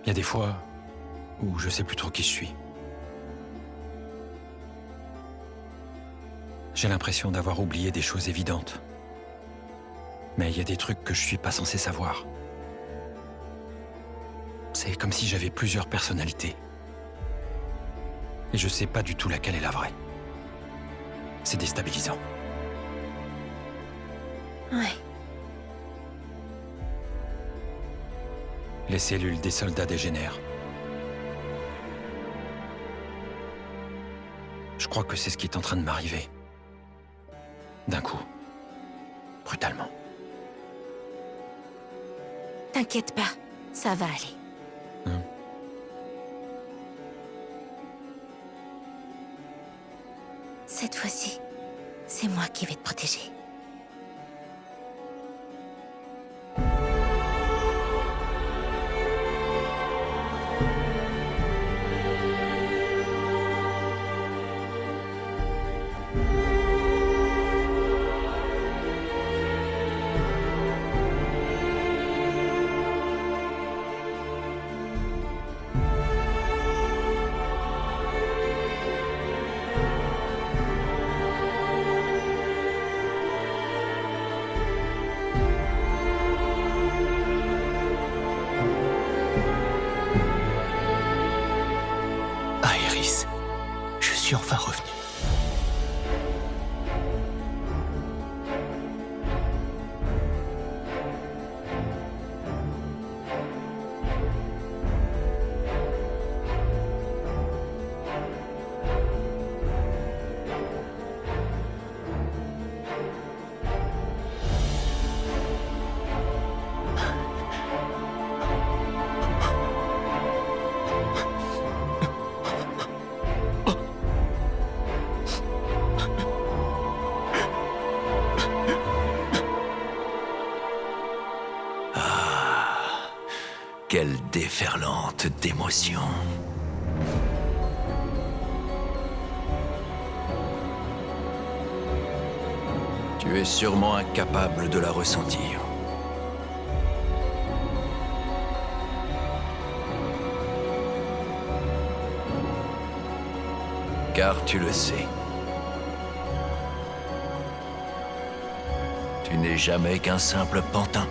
Il y a des fois où je sais plus trop qui je suis. J'ai l'impression d'avoir oublié des choses évidentes. Mais il y a des trucs que je suis pas censé savoir. C'est comme si j'avais plusieurs personnalités. Et je sais pas du tout laquelle est la vraie. C'est déstabilisant. Ouais. Les cellules des soldats dégénèrent. Je crois que c'est ce qui est en train de m'arriver. D'un coup. Brutalement. T'inquiète pas, ça va aller. Hein? Cette fois-ci, c'est moi qui vais te protéger. Aerys, je suis enfin revenu. Quelle déferlante d'émotions. Tu es sûrement incapable de la ressentir. Car tu le sais. Tu n'es jamais qu'un simple pantin.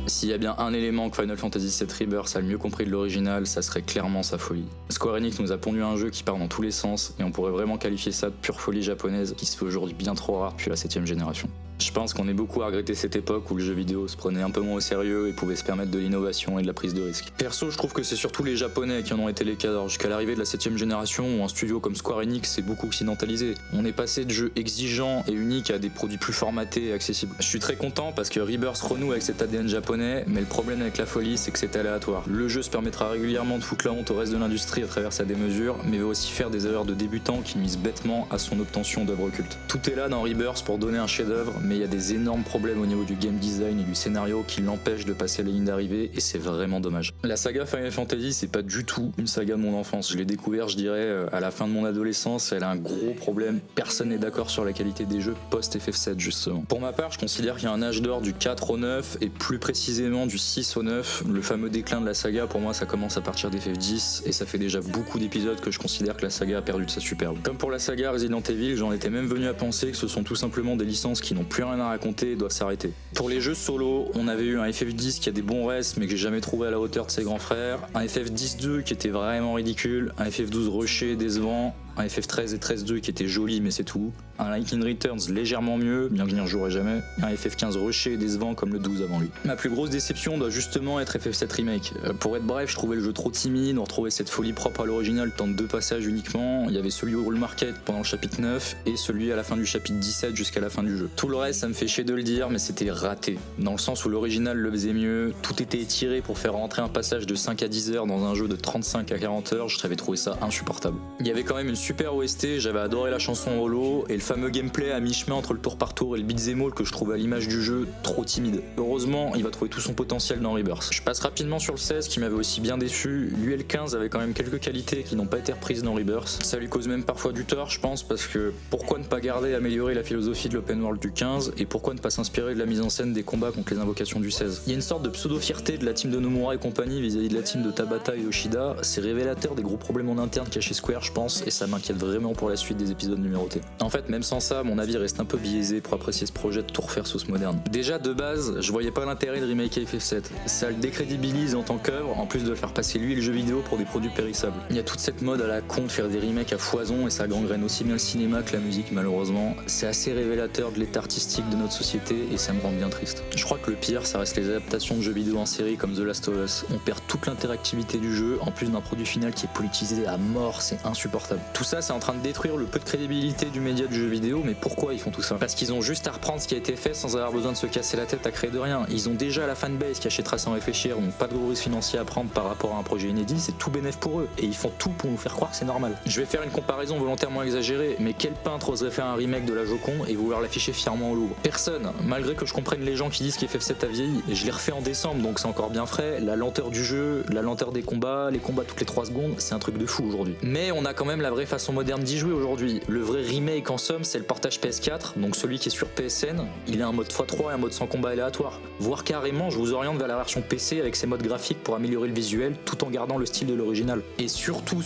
S'il y a bien un élément que Final Fantasy VII Rebirth a le mieux compris de l'original, ça serait clairement sa folie. Square Enix nous a pondu un jeu qui part dans tous les sens, et on pourrait vraiment qualifier ça de pure folie japonaise qui se fait aujourd'hui bien trop rare depuis la 7ème génération. Je pense qu'on est beaucoup à regretter cette époque où le jeu vidéo se prenait un peu moins au sérieux et pouvait se permettre de l'innovation et de la prise de risque. Perso, je trouve que c'est surtout les Japonais qui en ont été les cadres jusqu'à l'arrivée de la 7ème génération où un studio comme Square Enix s'est beaucoup occidentalisé. On est passé de jeux exigeants et uniques à des produits plus formatés et accessibles. Je suis très content parce que Rebirth renoue avec cet ADN japonais, mais le problème avec la folie, c'est que c'est aléatoire. Le jeu se permettra régulièrement de foutre la honte au reste de l'industrie à travers sa démesure, mais va aussi faire des erreurs de débutants qui nuisent bêtement à son obtention d'œuvres cultes. Tout est là dans Rebirth pour donner un chef-d'œuvre, mais il y a des énormes problèmes au niveau du game design et du scénario qui l'empêchent de passer les lignes d'arrivée, et c'est vraiment dommage. La saga Final Fantasy, c'est pas du tout une saga de mon enfance. Je l'ai découvert, je dirais, à la fin de mon adolescence. Elle a un gros problème. Personne n'est d'accord sur la qualité des jeux post-FF7, justement. Pour ma part, je considère qu'il y a un âge d'or du 4 au 9, et plus précisément du 6 au 9. Le fameux déclin de la saga, pour moi, ça commence à partir d'FF10, et ça fait déjà beaucoup d'épisodes que je considère que la saga a perdu de sa superbe. Comme pour la saga Resident Evil, j'en étais même venu à penser que ce sont tout simplement des licences qui n'ont plus rien à raconter et doivent s'arrêter. Pour les jeux solo, on avait eu un FF10 qui a des bons restes mais que j'ai jamais trouvé à la hauteur de ses grands frères, un FF10-2 qui était vraiment ridicule, un FF12 rushé, décevant, un FF13 et 13-2 qui était joli mais c'est tout, un Lightning Returns légèrement mieux, bien que je n'y rejouerai jamais, un FF15 rushé et décevant comme le 12 avant lui. Ma plus grosse déception doit justement être FF7 Remake. Pour être bref, je trouvais le jeu trop timide, on retrouvait cette folie propre à l'original dans 2 passages uniquement, il y avait celui au Rule Market pendant le chapitre 9 et celui à la fin du chapitre 17 jusqu'à la fin du jeu. Tout le reste, ça me fait chier de le dire, mais c'était raté. Dans le sens où l'original le faisait mieux, tout était étiré pour faire rentrer un passage de 5 à 10 heures dans un jeu de 35 à 40 heures, j'avais trouvé ça insupportable. Il y avait quand même une super OST, j'avais adoré la chanson Holo, et le fameux gameplay à mi-chemin entre le tour par tour et le beat'em all que je trouve à l'image du jeu trop timide. Heureusement, il va trouver tout son potentiel dans Rebirth. Je passe rapidement sur le 16 qui m'avait aussi bien déçu. Lui et le 15 avaient quand même quelques qualités qui n'ont pas été reprises dans Rebirth. Ça lui cause même parfois du tort, je pense, parce que pourquoi ne pas garder et améliorer la philosophie de l'open world du 15, et pourquoi ne pas s'inspirer de la mise en scène des combats contre les invocations du 16. Il y a une sorte de pseudo-fierté de la team de Nomura et compagnie vis-à-vis de la team de Tabata et Yoshida. C'est révélateur des gros problèmes en interne qu'il y a chez Square, je pense, et ça m'inquiète vraiment pour la suite des épisodes numérotés. En fait, même sans ça, mon avis reste un peu biaisé pour apprécier ce projet de tout refaire sauce moderne. Déjà, de base, je voyais pas l'intérêt de remake FF7. Ça le décrédibilise en tant qu'œuvre, en plus de le faire passer lui et le jeu vidéo pour des produits périssables. Il y a toute cette mode à la con de faire des remakes à foison, et ça gangrène aussi bien le cinéma que la musique, malheureusement. C'est assez révélateur de l'état artistique de notre société, et ça me rend bien triste. Je crois que le pire, ça reste les adaptations de jeux vidéo en série comme The Last of Us. On perd toute l'interactivité du jeu, en plus d'un produit final qui est politisé à mort, c'est insupportable. Tout ça, c'est en train de détruire le peu de crédibilité du média du jeu vidéo, mais pourquoi ils font tout ça? Parce qu'ils ont juste à reprendre ce qui a été fait sans avoir besoin de se casser la tête à créer de rien. Ils ont déjà la fanbase qui achètera sans réfléchir, donc pas de gros risques financiers à prendre par rapport à un projet inédit, c'est tout bénef pour eux, et ils font tout pour nous faire croire que c'est normal. Je vais faire une comparaison volontairement exagérée, mais quel peintre oserait faire un remake de la Joconde et vouloir l'afficher fièrement au Louvre? Personne, malgré que je comprenne les gens qui disent qu'FF7 a vieilli, et je l'ai refait en décembre donc c'est encore bien frais, la lenteur du jeu, la lenteur des combats, les combats toutes les 3 secondes, c'est un truc de fou aujourd'hui. Mais on a quand même la vraie façon moderne d'y jouer aujourd'hui. Le vrai remake en somme, c'est le portage PS4, donc celui qui est sur PSN, il a un mode x3 et un mode sans combat aléatoire. Voire carrément, je vous oriente vers la version PC avec ses modes graphiques pour améliorer le visuel tout en gardant le style de l'original. Et surtout,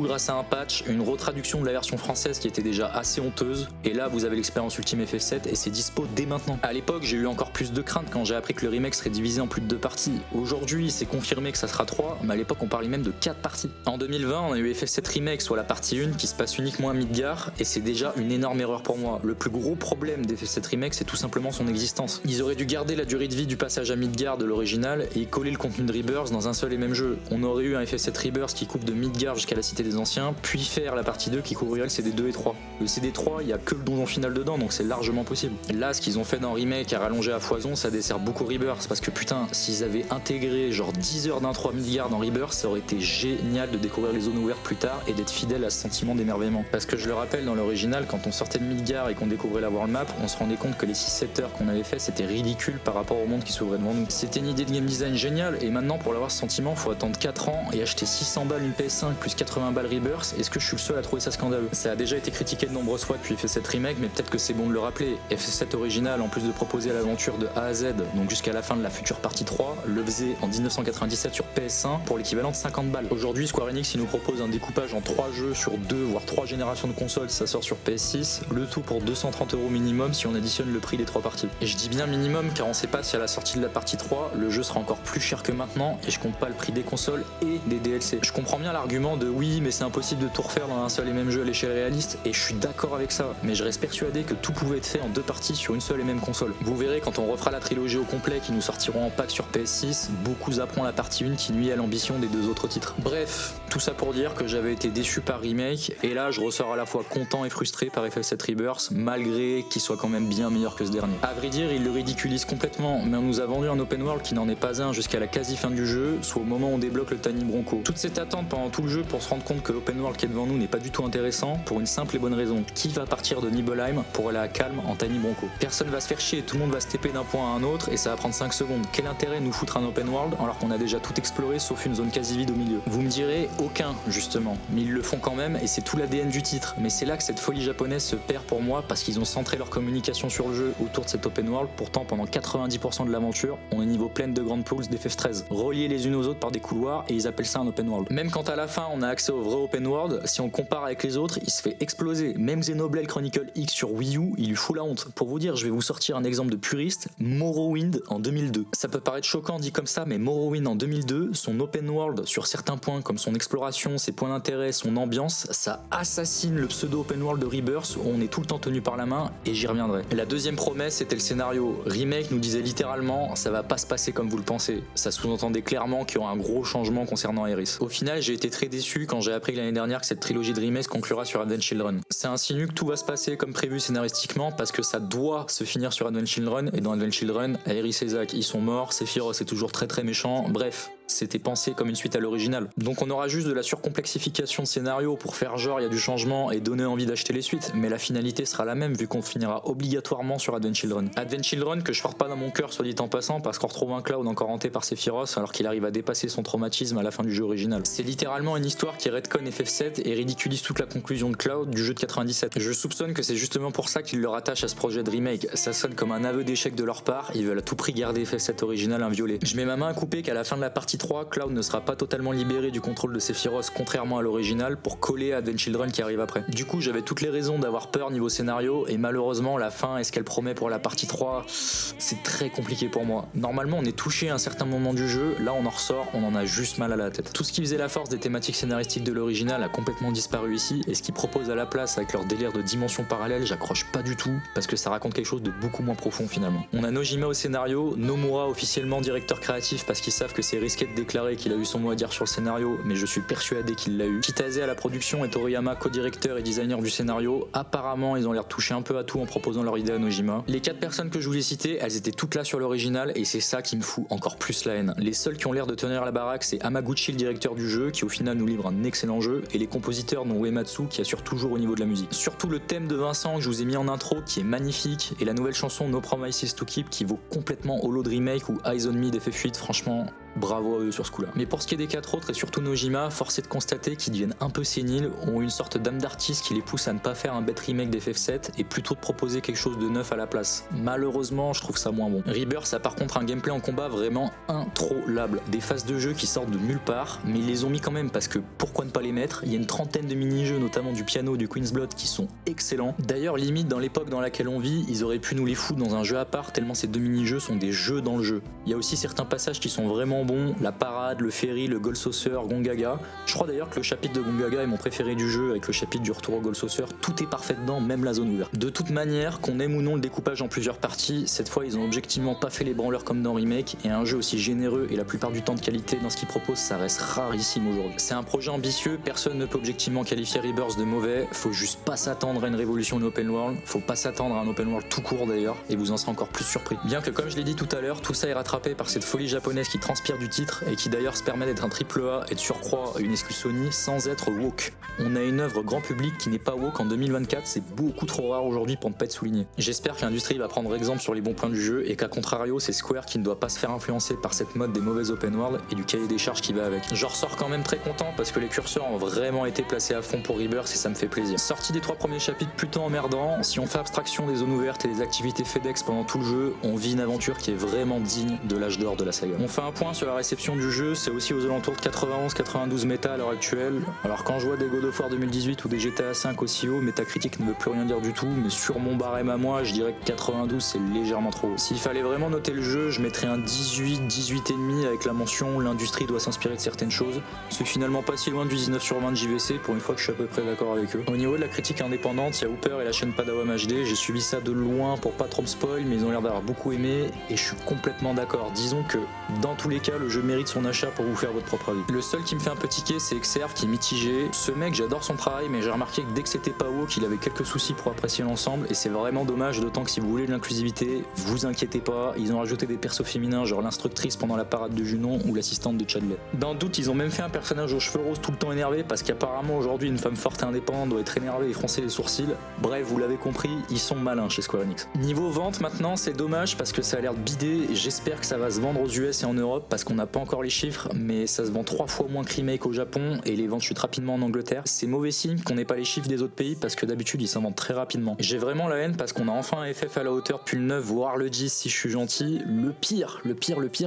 grâce à un patch, une retraduction de la version française qui était déjà assez honteuse, et là vous avez l'expérience ultime FF7 et c'est dispo dès maintenant. À l'époque, j'ai eu encore plus de crainte quand j'ai appris que le remake serait divisé en plus de 2 parties. Aujourd'hui, c'est confirmé que ça sera 3, mais à l'époque on parlait même de 4 parties. En 2020, on a eu FF7 Remake, soit la partie 1 qui se passe uniquement à Midgar, et c'est déjà une énorme erreur pour moi. Le plus gros problème d'FF7 Remake, c'est tout simplement son existence. Ils auraient dû garder la durée de vie du passage à Midgar de l'original et coller le contenu de Rebirth dans un seul et même jeu. On aurait eu un FF7 Rebirth qui coupe de Midgar jusqu'à la Cité des Anciens, puis faire la partie 2 qui couvrirait le CD2 et 3. Le CD3, il y a que le donjon final dedans, donc c'est largement possible. Là, ce qu'ils ont fait dans Remake à rallonger à foison, ça dessert beaucoup Rebirth, parce que putain, s'ils avaient intégré genre 10 heures d'intro à Midgard dans Rebirth, ça aurait été génial de découvrir les zones ouvertes plus tard et d'être fidèle à ce sentiment d'émerveillement. Parce que je le rappelle, dans l'original, quand on sortait de Midgard et qu'on découvrait la world map, on se rendait compte que les 6-7 heures qu'on avait fait, c'était ridicule par rapport au monde qui s'ouvrait devant nous. C'était une idée de game design géniale, et maintenant pour l'avoir ce sentiment, faut attendre 4 ans et acheter 600 balles une PS5 plus 80 balles Rebirth. Est-ce que je suis le seul à trouver ça scandaleux? Ça a déjà été critiqué de nombreuses fois depuis FF7 Remake, mais peut-être que c'est bon de le rappeler. FF7 original, en plus de proposer l'aventure de A à Z, donc jusqu'à la fin de la future partie 3, le faisait en 1997 sur PS1 pour l'équivalent de 50 balles. Aujourd'hui, Square Enix, il nous propose un découpage en 3 jeux sur 2 voire 3 générations de consoles, ça sort sur PS6, le tout pour 230 € minimum si on additionne le prix des 3 parties. Et je dis bien minimum car on sait pas si à la sortie de la partie 3, le jeu sera encore plus cher que maintenant, et je compte pas le prix des consoles et des DLC. Je comprends bien l'argument de oui, mais c'est impossible de tout refaire dans un seul et même jeu à l'échelle réaliste, et je suis d'accord avec ça, mais je reste persuadé que tout pouvait être fait en 2 parties sur une seule et même console. Vous verrez quand on refera la trilogie au complet qui nous sortiront en pack sur PS6, beaucoup zapperont la partie 1 qui nuit à l'ambition des 2 autres titres. Bref, tout ça pour dire que j'avais été déçu par Remake, et là je ressors à la fois content et frustré par FF7 Rebirth, malgré qu'il soit quand même bien meilleur que ce dernier. À vrai dire, il le ridiculise complètement, mais on nous a vendu un open world qui n'en est pas un jusqu'à la quasi fin du jeu, soit au moment où on débloque le Tiny Bronco. Toute cette attente pendant tout le jeu pour se rendre compte que l'open world qui est devant nous n'est pas du tout intéressant, pour une simple et bonne raison. Qui va partir de Nibelheim pour aller à Calme en Tiny Bronco? Personne va se faire chier, tout le monde va se taper d'un point à un autre et ça va prendre 5 secondes. Quel intérêt nous foutre un open world alors qu'on a déjà tout exploré sauf une zone quasi vide au milieu? Vous me direz, aucun justement, mais ils le font quand même et c'est tout l'ADN du titre. Mais c'est là que cette folie japonaise se perd pour moi, parce qu'ils ont centré leur communication sur le jeu autour de cet open world. Pourtant pendant 90% de l'aventure, on est niveau pleine de grandes pools d'FF13, reliées les unes aux autres par des couloirs, et ils appellent ça un open world. Même quand à la fin on a accès au vrai open world, si on compare avec les autres, il se fait exploser. Même Xenoblade Chronicle X sur Wii U, il lui fout la honte. Pour vous dire, je vais vous sortir un exemple de puriste, Morrowind en 2002. Ça peut paraître choquant dit comme ça, mais Morrowind en 2002, son open world sur certains points comme son exploration, ses points d'intérêt, son ambiance, ça assassine le pseudo open world de Rebirth où on est tout le temps tenu par la main, et j'y reviendrai. La deuxième promesse c'était le scénario. Remake nous disait littéralement, ça va pas se passer comme vous le pensez. Ça sous-entendait clairement qu'il y aura un gros changement concernant Aeris. Au final, j'ai été très déçu quand j'ai appris l'année dernière que cette trilogie de remake conclura sur Advent Children. C'est insinue que tout va se passer comme prévu scénaristiquement, parce que ça doit se finir sur Advent Children, et dans Advent Children, Aeris et Zack ils sont morts, Sephiroth est toujours très très méchant, bref. c'était pensé comme une suite à l'original. Donc on aura juste de la surcomplexification de scénario pour faire genre il y a du changement et donner envie d'acheter les suites, mais la finalité sera la même vu qu'on finira obligatoirement sur Advent Children. Advent Children que je porte pas dans mon cœur soit dit en passant parce qu'on retrouve un Cloud encore hanté par Sephiroth alors qu'il arrive à dépasser son traumatisme à la fin du jeu original. C'est littéralement une histoire qui retconne FF7 et ridiculise toute la conclusion de Cloud du jeu de 97. Je soupçonne que c'est justement pour ça qu'ils le rattachent à ce projet de remake. Ça sonne comme un aveu d'échec de leur part, ils veulent à tout prix garder FF7 original inviolé. Je mets ma main à couper qu'à la fin de la partie 3, Cloud ne sera pas totalement libéré du contrôle de Sephiroth contrairement à l'original pour coller à Advent Children qui arrive après. Du coup j'avais toutes les raisons d'avoir peur niveau scénario et malheureusement la fin et ce qu'elle promet pour la partie 3 c'est très compliqué pour moi. Normalement on est touché à un certain moment du jeu, là on en ressort, on en a juste mal à la tête. Tout ce qui faisait la force des thématiques scénaristiques de l'original a complètement disparu ici et ce qu'ils proposent à la place avec leur délire de dimension parallèle j'accroche pas du tout parce que ça raconte quelque chose de beaucoup moins profond finalement. On a Nojima au scénario, Nomura officiellement directeur créatif parce qu'ils savent que c'est risqué de déclarer qu'il a eu son mot à dire sur le scénario mais je suis persuadé qu'il l'a eu. Kitase à la production et Toriyama co-directeur et designer du scénario, apparemment ils ont l'air de toucher un peu à tout en proposant leur idée à Nojima. Les 4 personnes que je vous ai citées, elles étaient toutes là sur l'original et c'est ça qui me fout encore plus la haine. Les seuls qui ont l'air de tenir la baraque c'est Hamaguchi le directeur du jeu qui au final nous livre un excellent jeu et les compositeurs dont Uematsu qui assure toujours au niveau de la musique. Surtout le thème de Vincent que je vous ai mis en intro qui est magnifique et la nouvelle chanson No Promises to Keep qui vaut complètement Hollow de Remake ou Eyes on Me d'FF8, franchement bravo à eux sur ce coup là. Mais pour ce qui est des 4 autres et surtout Nojima, force est de constater qu'ils deviennent un peu séniles, ont une sorte d'âme d'artiste qui les pousse à ne pas faire un bête remake d'FF7 et plutôt de proposer quelque chose de neuf à la place. Malheureusement je trouve ça moins bon. Rebirth a par contre un gameplay en combat vraiment introllable, des phases de jeu qui sortent de nulle part mais ils les ont mis quand même parce que pourquoi ne pas les mettre. Il y a une trentaine de mini-jeux notamment du piano du Queen's Blood qui sont excellents. D'ailleurs limite dans l'époque dans laquelle on vit ils auraient pu nous les foutre dans un jeu à part tellement ces 2 mini-jeux sont des jeux dans le jeu. Il y a aussi certains passages qui sont vraiment bons, la parade, le ferry, le Gold Saucer, Gongaga. Je crois d'ailleurs que le chapitre de Gongaga est mon préféré du jeu avec le chapitre du retour au Gold Saucer, tout est parfait dedans, même la zone ouverte. De toute manière, qu'on aime ou non le découpage en plusieurs parties, cette fois ils ont objectivement pas fait les branleurs comme dans Remake et un jeu aussi généreux et la plupart du temps de qualité dans ce qu'ils proposent ça reste rarissime aujourd'hui. C'est un projet ambitieux, personne ne peut objectivement qualifier Rebirth de mauvais, faut juste pas s'attendre à une révolution de l'open world, faut pas s'attendre à un open world tout court d'ailleurs et vous en serez encore plus surpris. Bien que comme je l'ai dit tout à l'heure, tout ça est rattrapé par cette folie japonaise qui transpire du titre et qui d'ailleurs se permet d'être un AAA et de surcroît une exclus Sony sans être woke. On a une œuvre grand public qui n'est pas woke en 2024, c'est beaucoup trop rare aujourd'hui pour ne pas être souligné. J'espère que l'industrie va prendre exemple sur les bons points du jeu et qu'à contrario c'est Square qui ne doit pas se faire influencer par cette mode des mauvais open world et du cahier des charges qui va avec. Je ressors quand même très content parce que les curseurs ont vraiment été placés à fond pour Rebirth et ça me fait plaisir. Sorti des 3 premiers chapitres plutôt emmerdants, si on fait abstraction des zones ouvertes et des activités FedEx pendant tout le jeu, on vit une aventure qui est vraiment digne de l'âge d'or de la saga. On fait un point sur la réception du jeu, c'est aussi aux alentours de 91-92 méta à l'heure actuelle. Alors quand je vois des God of War 2018 ou des GTA 5 aussi haut, Metacritic ne veut plus rien dire du tout, mais sur mon barème à moi, je dirais que 92 c'est légèrement trop. S'il fallait vraiment noter le jeu, je mettrais un 18,5 avec la mention l'industrie doit s'inspirer de certaines choses. C'est finalement pas si loin du 19 sur 20 de JVC, pour une fois que je suis à peu près d'accord avec eux. Au niveau de la critique indépendante, il y a Hooper et la chaîne Padawam HD, j'ai suivi ça de loin pour pas trop me spoil, mais ils ont l'air d'avoir beaucoup aimé et je suis complètement d'accord. Disons que dans tous les cas, le jeu mérite son achat pour vous faire votre propre avis. Le seul qui me fait un peu tiquer, c'est Exerve qui est mitigé. Ce mec, j'adore son travail, mais j'ai remarqué que dès que c'était pas woke, il avait quelques soucis pour apprécier l'ensemble et c'est vraiment dommage, d'autant que si vous voulez de l'inclusivité, vous inquiétez pas, ils ont rajouté des persos féminins genre l'instructrice pendant la parade de Junon ou l'assistante de Chadley. Dans le doute, ils ont même fait un personnage aux cheveux roses tout le temps énervé parce qu'apparemment aujourd'hui une femme forte et indépendante doit être énervée et froncer les sourcils. Bref, vous l'avez compris, ils sont malins chez Square Enix. Niveau vente maintenant, c'est dommage parce que ça a l'air de bider et j'espère que ça va se vendre aux US et en Europe parce qu'on n'a pas encore les chiffres, mais ça se vend 3 fois moins que Remake au Japon et les ventes chutent rapidement en Angleterre. C'est mauvais signe qu'on n'ait pas les chiffres des autres pays parce que d'habitude ils s'en vendent très rapidement. J'ai vraiment la haine parce qu'on a enfin un FF à la hauteur depuis le 9 voire le 10 si je suis gentil. Le pire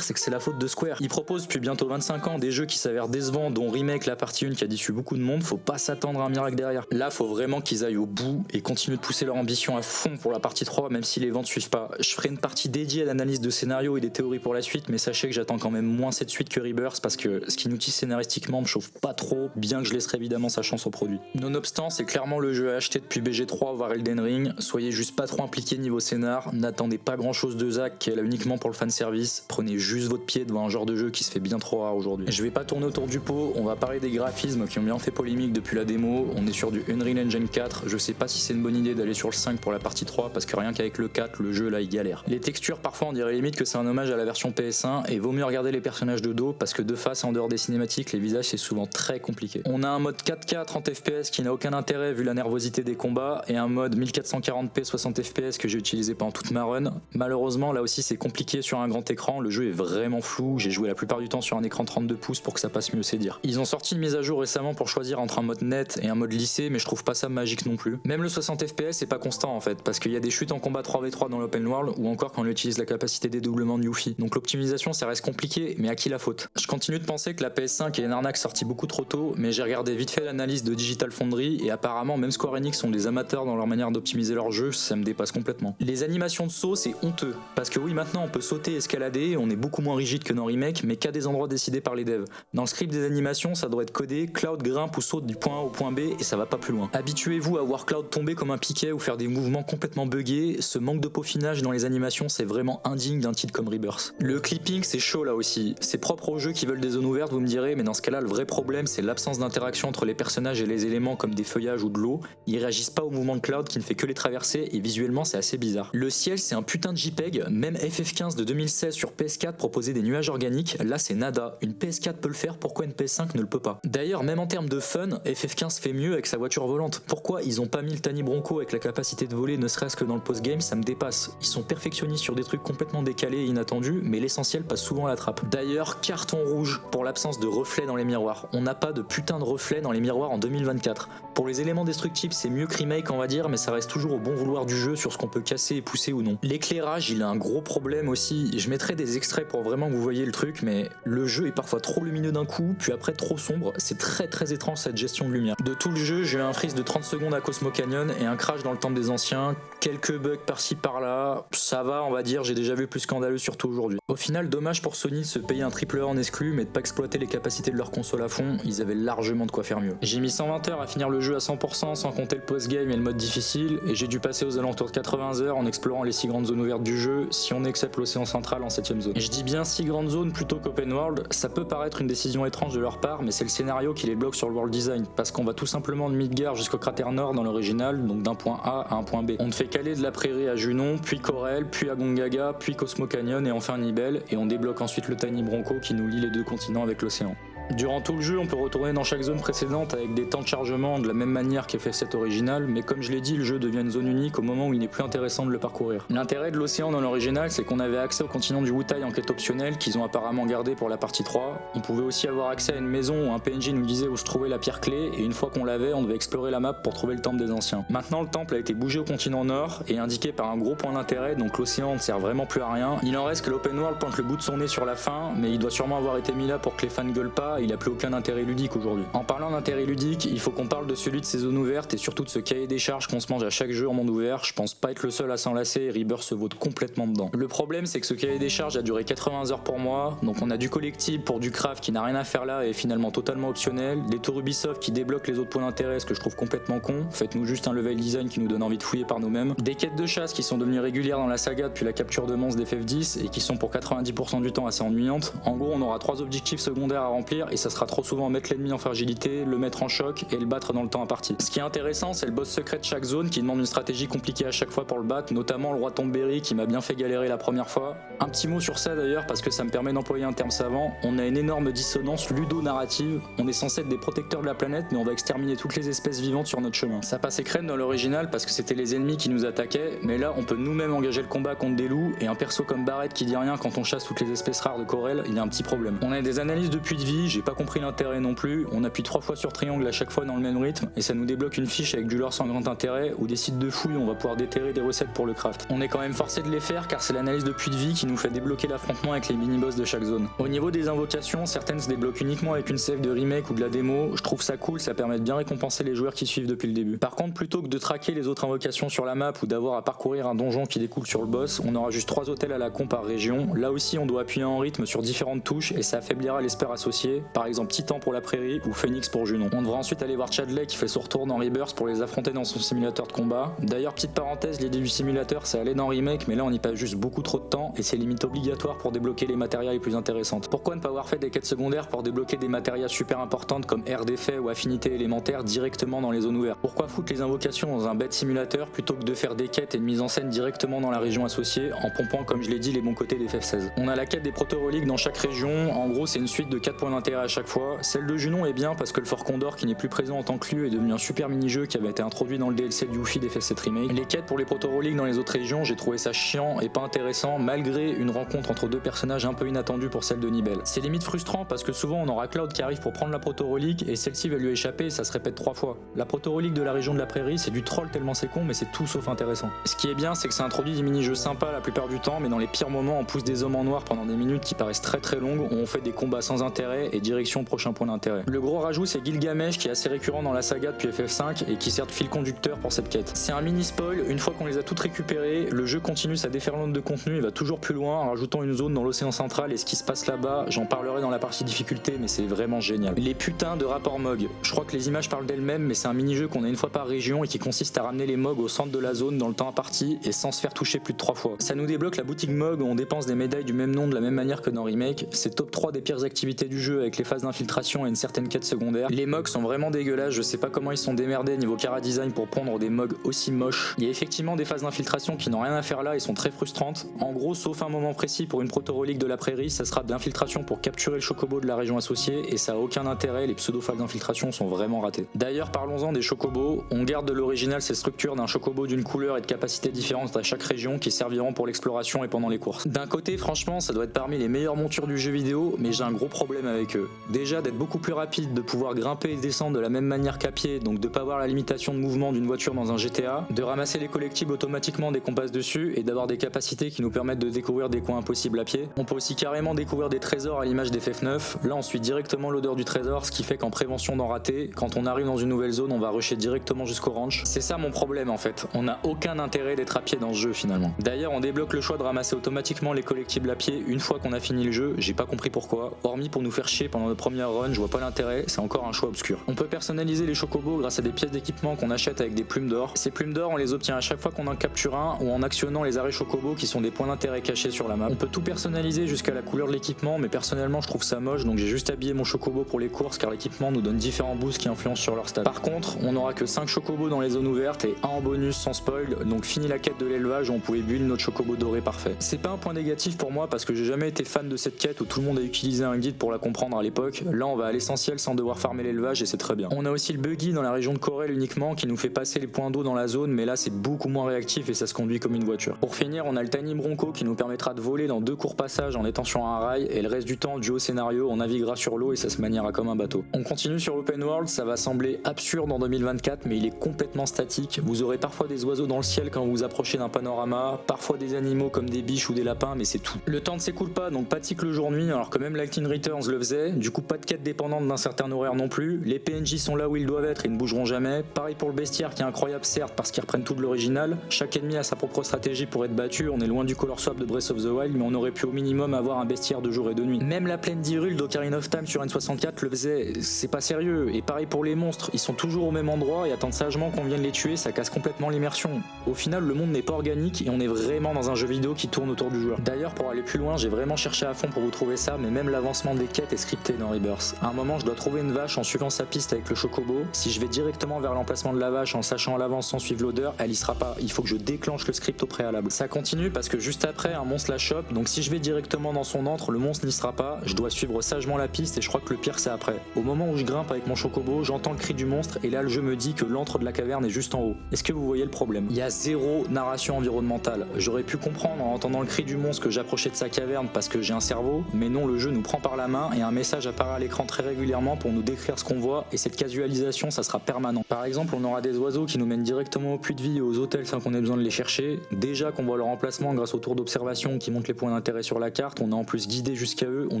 c'est que c'est la faute de Square. Ils proposent depuis bientôt 25 ans des jeux qui s'avèrent décevants, dont Remake la partie 1 qui a déçu beaucoup de monde, faut pas s'attendre à un miracle derrière. Là faut vraiment qu'ils aillent au bout et continuent de pousser leur ambition à fond pour la partie 3 même si les ventes suivent pas. Je ferai une partie dédiée à l'analyse de scénario et des théories pour la suite, mais sachez que j'attends quand même moins cette suite que Rebirth parce que ce qui nous tisse scénaristiquement me chauffe pas trop, bien que je laisserai évidemment sa chance au produit. Nonobstant, c'est clairement le jeu à acheter depuis BG3 voire Elden Ring, soyez juste pas trop impliqués niveau scénar, n'attendez pas grand chose de Zack qui est là uniquement pour le fanservice, prenez juste votre pied devant un genre de jeu qui se fait bien trop rare aujourd'hui. Je vais pas tourner autour du pot, on va parler des graphismes qui ont bien fait polémique depuis la démo, on est sur du Unreal Engine 4, je sais pas si c'est une bonne idée d'aller sur le 5 pour la partie 3 parce que rien qu'avec le 4, le jeu là il galère. Les textures parfois on dirait limite que c'est un hommage à la version PS1 et vaut mieux regarder regarder les personnages de dos parce que de face en dehors des cinématiques les visages c'est souvent très compliqué. On a un mode 4K 30 fps qui n'a aucun intérêt vu la nervosité des combats et un mode 1440p 60 fps que j'ai utilisé pendant toute ma run. Malheureusement là aussi c'est compliqué sur un grand écran, le jeu est vraiment flou, j'ai joué la plupart du temps sur un écran 32 pouces pour que ça passe mieux, c'est dire. Ils ont sorti une mise à jour récemment pour choisir entre un mode net et un mode lissé mais je trouve pas ça magique non plus. Même le 60 fps c'est pas constant en fait parce qu'il y a des chutes en combat 3v3 dans l'open world ou encore quand on utilise la capacité des doublements de Yuffie. Donc l'optimisation ça reste compliqué mais à qui la faute? Je continue de penser que la PS5 est une arnaque sortie beaucoup trop tôt mais j'ai regardé vite fait l'analyse de Digital Foundry et apparemment même Square Enix sont des amateurs dans leur manière d'optimiser leur jeu, ça me dépasse complètement. Les animations de saut c'est honteux parce que oui maintenant on peut sauter, escalader, on est beaucoup moins rigide que dans Remake mais qu'à des endroits décidés par les devs. Dans le script des animations ça doit être codé, Cloud grimpe ou saute du point A au point B et ça va pas plus loin. Habituez-vous à voir Cloud tomber comme un piquet ou faire des mouvements complètement buggés, ce manque de peaufinage dans les animations c'est vraiment indigne d'un titre comme Rebirth. Le clipping c'est chaud là aussi, c'est propre aux jeux qui veulent des zones ouvertes vous me direz mais dans ce cas là le vrai problème c'est l'absence d'interaction entre les personnages et les éléments comme des feuillages ou de l'eau, ils réagissent pas au mouvement de Cloud qui ne fait que les traverser et visuellement c'est assez bizarre. Le ciel c'est un putain de JPEG, même FF15 de 2016 sur PS4 proposait des nuages organiques, là c'est nada, une PS4 peut le faire, pourquoi une PS5 ne le peut pas? D'ailleurs même en termes de fun, FF15 fait mieux avec sa voiture volante, pourquoi ils ont pas mis le Tiny Bronco avec la capacité de voler ne serait-ce que dans le post-game, ça me dépasse. Ils sont perfectionnistes sur des trucs complètement décalés et inattendus, mais l'essentiel passe souvent à la trappe. D'ailleurs, carton rouge pour l'absence de reflets dans les miroirs. On n'a pas de putain de reflets dans les miroirs en 2024. Pour les éléments destructibles, c'est mieux que Remake on va dire, mais ça reste toujours au bon vouloir du jeu sur ce qu'on peut casser et pousser ou non. L'éclairage, il a un gros problème aussi. Je mettrai des extraits pour vraiment que vous voyez le truc, mais le jeu est parfois trop lumineux d'un coup, puis après trop sombre. C'est très étrange cette gestion de lumière. De tout le jeu, j'ai eu un freeze de 30 secondes à Cosmo Canyon et un crash dans le temple des anciens, quelques bugs par-ci par-là, ça va on va dire, j'ai déjà vu plus scandaleux surtout aujourd'hui. Au final, dommage pour Sony de se payer un triple A en exclu mais de pas exploiter les capacités de leur console à fond, ils avaient largement de quoi faire mieux. J'ai mis 120 heures à finir le jeu à 100% sans compter le post-game et le mode difficile et j'ai dû passer aux alentours de 80 heures en explorant les 6 grandes zones ouvertes du jeu si on accepte l'océan central en 7ème zone. Et je dis bien 6 grandes zones plutôt qu'open world, ça peut paraître une décision étrange de leur part mais c'est le scénario qui les bloque sur le world design parce qu'on va tout simplement de Midgar jusqu'au cratère nord dans l'original, donc d'un point A à un point B. On ne fait qu'aller de la prairie à Junon, puis Corel, puis à Gongaga, puis Cosmo Canyon et enfin Nibel et on débloque ensuite le Tiny Bronco qui nous lie les deux continents avec l'océan. Durant tout le jeu, on peut retourner dans chaque zone précédente avec des temps de chargement de la même manière qu'FF7 original, mais comme je l'ai dit, le jeu devient une zone unique au moment où il n'est plus intéressant de le parcourir. L'intérêt de l'océan dans l'original, c'est qu'on avait accès au continent du Wutai en quête optionnelle, qu'ils ont apparemment gardé pour la partie 3. On pouvait aussi avoir accès à une maison où un PNJ nous disait où se trouvait la pierre clé, et une fois qu'on l'avait, on devait explorer la map pour trouver le temple des anciens. Maintenant, le temple a été bougé au continent nord, et indiqué par un gros point d'intérêt, donc l'océan ne sert vraiment plus à rien. Il en reste que l'open world pointe le bout de son nez sur la fin, mais il doit sûrement avoir été mis là pour que les fans gueulent pas, il a plus aucun intérêt ludique aujourd'hui. En parlant d'intérêt ludique, il faut qu'on parle de celui de ces zones ouvertes et surtout de ce cahier des charges qu'on se mange à chaque jeu en monde ouvert. Je pense pas être le seul à s'en lasser et Rebirth se vaut complètement dedans. Le problème c'est que ce cahier des charges a duré 80 heures pour moi, donc on a du collectible pour du craft qui n'a rien à faire là et est finalement totalement optionnel, des tours Ubisoft qui débloquent les autres points d'intérêt, ce que je trouve complètement con, faites-nous juste un level design qui nous donne envie de fouiller par nous-mêmes, des quêtes de chasse qui sont devenues régulières dans la saga depuis la capture de monstres d'FF10 et qui sont pour 90% du temps assez ennuyantes. En gros on aura 3 objectifs secondaires à remplir et ça sera trop souvent mettre l'ennemi en fragilité, le mettre en choc et le battre dans le temps imparti. Ce qui est intéressant, c'est le boss secret de chaque zone qui demande une stratégie compliquée à chaque fois pour le battre, notamment le roi Tomberry qui m'a bien fait galérer la première fois. Un petit mot sur ça d'ailleurs parce que ça me permet d'employer un terme savant, on a une énorme dissonance ludo-narrative, on est censé être des protecteurs de la planète mais on va exterminer toutes les espèces vivantes sur notre chemin. Ça passait crème dans l'original parce que c'était les ennemis qui nous attaquaient, mais là on peut nous-mêmes engager le combat contre des loups et un perso comme Barrett qui dit rien quand on chasse toutes les espèces rares de Corel, il y a un petit problème. On a des analyses de puits de vie, j'ai pas compris l'intérêt non plus, on appuie 3 fois sur triangle à chaque fois dans le même rythme et ça nous débloque une fiche avec du lore sans grand intérêt ou des sites de fouilles où on va pouvoir déterrer des recettes pour le craft. On est quand même forcé de les faire car c'est l'analyse de puits de vie qui nous fait débloquer l'affrontement avec les mini-boss de chaque zone. Au niveau des invocations, certaines se débloquent uniquement avec une save de remake ou de la démo, je trouve ça cool, ça permet de bien récompenser les joueurs qui suivent depuis le début. Par contre, plutôt que de traquer les autres invocations sur la map ou d'avoir à parcourir un donjon qui découle sur le boss, on aura juste 3 hôtels à la con par région. Là aussi on doit appuyer en rythme sur différentes touches et ça affaiblira l'espère associé, qualifiés, par exemple Titan pour la Prairie ou Phoenix pour Junon. On devra ensuite aller voir Chadley qui fait son retour dans Rebirth pour les affronter dans son simulateur de combat. D'ailleurs, petite parenthèse, l'idée du simulateur c'est aller dans Remake, mais là on y passe juste beaucoup trop de temps et c'est limite obligatoire pour débloquer les matérias les plus intéressantes. Pourquoi ne pas avoir fait des quêtes secondaires pour débloquer des matérias super importantes comme air d'effet ou affinité élémentaire directement dans les zones ouvertes? Pourquoi foutre les invocations dans un bête simulateur plutôt que de faire des quêtes et une mise en scène directement dans la région associée en pompant, comme je l'ai dit, les bons côtés des FF16? On a la quête des proto-reliques dans chaque région, en gros c'est une suite de 4 points d'intérêt à chaque fois. Celle de Junon est bien parce que le Fort Condor qui n'est plus présent en tant que lieu est devenu un super mini-jeu qui avait été introduit dans le DLC du Yuffie d'FF7 Remake. Les quêtes pour les proto-reliques dans les autres régions, j'ai trouvé ça chiant et pas intéressant malgré une rencontre entre deux personnages un peu inattendus pour celle de Nibel. C'est limite frustrant parce que souvent on aura Cloud qui arrive pour prendre la proto-relique et celle-ci va lui échapper et ça se répète 3 fois. La proto-relique de la région de la Prairie c'est du troll tellement c'est con mais c'est tout sauf intéressant. Ce qui est bien c'est que ça introduit des mini-jeux sympas la plupart du temps mais dans les pires moments on pousse des hommes en noir pendant des minutes qui paraissent très très longues où on fait des combats sans intérêt et direction prochain point d'intérêt. Le gros rajout c'est Gilgamesh qui est assez récurrent dans la saga depuis FF5 et qui sert de fil conducteur pour cette quête. C'est un mini spoil, une fois qu'on les a toutes récupérées, le jeu continue sa déferlante de contenu et va toujours plus loin en rajoutant une zone dans l'océan central et ce qui se passe là-bas, j'en parlerai dans la partie difficulté mais c'est vraiment génial. Les putains de rapports MOG, je crois que les images parlent d'elles-mêmes mais c'est un mini-jeu qu'on a une fois par région et qui consiste à ramener les MOG au centre de la zone dans le temps imparti et sans se faire toucher plus de 3 fois. Ça nous débloque la boutique MOG où on dépense des médailles du même nom de la même manière que dans Remake, c'est top 3 des pires activités du jeu avec les phases d'infiltration et une certaine quête secondaire. Les MOG sont vraiment dégueulasses, je sais pas comment ils sont démerdés niveau chara design pour pondre des MOG aussi moches. Il y a effectivement des phases d'infiltration qui n'ont rien à faire là et sont très frustrantes. En gros, sauf un moment précis pour une proto-relique de la Prairie, ça sera de l'infiltration pour capturer le chocobo de la région associée et ça a aucun intérêt, les pseudo-phases d'infiltration sont vraiment ratées. D'ailleurs, parlons-en des chocobos, on garde de l'original ces structures d'un chocobo d'une couleur et de capacité différentes à chaque région qui serviront pour l'exploration et pendant les courses. D'un côté, franchement, ça doit être parmi les meilleures montures du jeu vidéo, mais j'ai un gros problème avec eux. Déjà d'être beaucoup plus rapide, de pouvoir grimper et descendre de la même manière qu'à pied, donc de pas avoir la limitation de mouvement d'une voiture dans un GTA, de ramasser les collectibles automatiquement dès qu'on passe dessus et d'avoir des capacités qui nous permettent de découvrir des coins impossibles à pied. On peut aussi carrément découvrir des trésors à l'image des FF9, là on suit directement l'odeur du trésor, ce qui fait qu'en prévention d'en rater, quand on arrive dans une nouvelle zone, on va rusher directement jusqu'au ranch. C'est ça mon problème en fait, on n'a aucun intérêt d'être à pied dans ce jeu finalement. D'ailleurs on débloque le choix de ramasser automatiquement les collectibles à pied une fois qu'on a fini le jeu, j'ai pas compris pourquoi, hormis pour nous faire chier pendant notre première run, je vois pas l'intérêt, c'est encore un choix obscur. On peut personnaliser les chocobos grâce à des pièces d'équipement qu'on achète avec des plumes d'or. Ces plumes d'or on les obtient à chaque fois qu'on en capture un ou en actionnant les arrêts chocobo qui sont des points d'intérêt cachés sur la map. On peut tout personnaliser jusqu'à la couleur de l'équipement mais personnellement je trouve ça moche donc j'ai juste habillé mon chocobo pour les courses car l'équipement nous donne différents boosts qui influencent sur leur stats. Par contre on n'aura que 5 chocobos dans les zones ouvertes et un en bonus sans spoil donc fini la quête de l'élevage où on pouvait build notre chocobo doré parfait. C'est pas un point négatif pour moi parce que j'ai jamais été fan de cette quête où tout le monde a utilisé un guide pour la comprendre à l'époque. Là on va à l'essentiel sans devoir farmer l'élevage et c'est très bien. On a aussi le buggy dans la région de Corel uniquement qui nous fait passer les points d'eau dans la zone mais là c'est beaucoup moins réactif et ça se conduit comme une voiture. Pour finir on a le Tiny Bronco qui nous permettra de voler dans 2 courts passages en étant sur un rail et le reste du temps dû au scénario on naviguera sur l'eau et ça se maniera comme un bateau. On continue sur l'open world, ça va sembler absurde en 2024 mais il est complètement statique. Vous aurez parfois des oiseaux dans le ciel quand vous vous approchez d'un panorama, parfois des animaux comme des biches ou des lapins mais c'est tout. Le temps ne s'écoule pas donc pas de cycle jour-nuit alors que même Lightning Returns le faisait, du coup pas de quête dépendante d'un certain horaire non plus, les PNJ sont là où ils doivent être et ne bougeront jamais, pareil pour le bestiaire qui est incroyable certes parce qu'ils reprennent tout de l'original, chaque ennemi a sa propre stratégie pour être battu, on est loin du color swap de Breath of the Wild mais on aurait pu au minimum avoir un bestiaire de jour et de nuit. Même la plaine d'Hyrule d'Ocarina of Time sur N64 le faisait, c'est pas sérieux, et pareil pour les monstres, ils sont toujours au même endroit et attendent sagement qu'on vienne les tuer, ça casse complètement l'immersion. Au final le monde n'est pas organique et on est vraiment dans un jeu vidéo qui tourne autour du joueur. D'ailleurs pour aller plus loin j'ai vraiment cherché à fond pour vous trouver ça mais même l'avancement des quêtes est scripté dans Rebirth. À un moment je dois trouver une vache en suivant sa piste avec le chocobo, si je vais directement vers l'emplacement de la vache en sachant à l'avance sans suivre l'odeur, elle y sera pas, il faut que je déclenche le script au préalable. Ça continue parce que juste après un monstre la chope, donc si je vais directement dans son antre le monstre n'y sera pas, je dois suivre sagement la piste et je crois que le pire c'est après. Au moment où je grimpe avec mon chocobo, j'entends le cri du monstre et là le jeu me dit que l'antre de la caverne est juste en haut. Est-ce que vous voyez le problème? Il y a zéro narration environnementale. J'aurais pu comprendre en entendant le cri du monstre que j'approchais de sa caverne parce que j'ai un cerveau, mais non, le jeu nous prend par la main et un message apparaît à l'écran très régulièrement pour nous décrire ce qu'on voit et cette casualisation ça sera permanent. Par exemple on aura des oiseaux qui nous mènent directement au puits de vie et aux hôtels sans qu'on ait besoin de les chercher. Déjà qu'on voit leur emplacement grâce au tour d'observation qui montre les points d'intérêt sur la carte, on est en plus guidé jusqu'à eux, on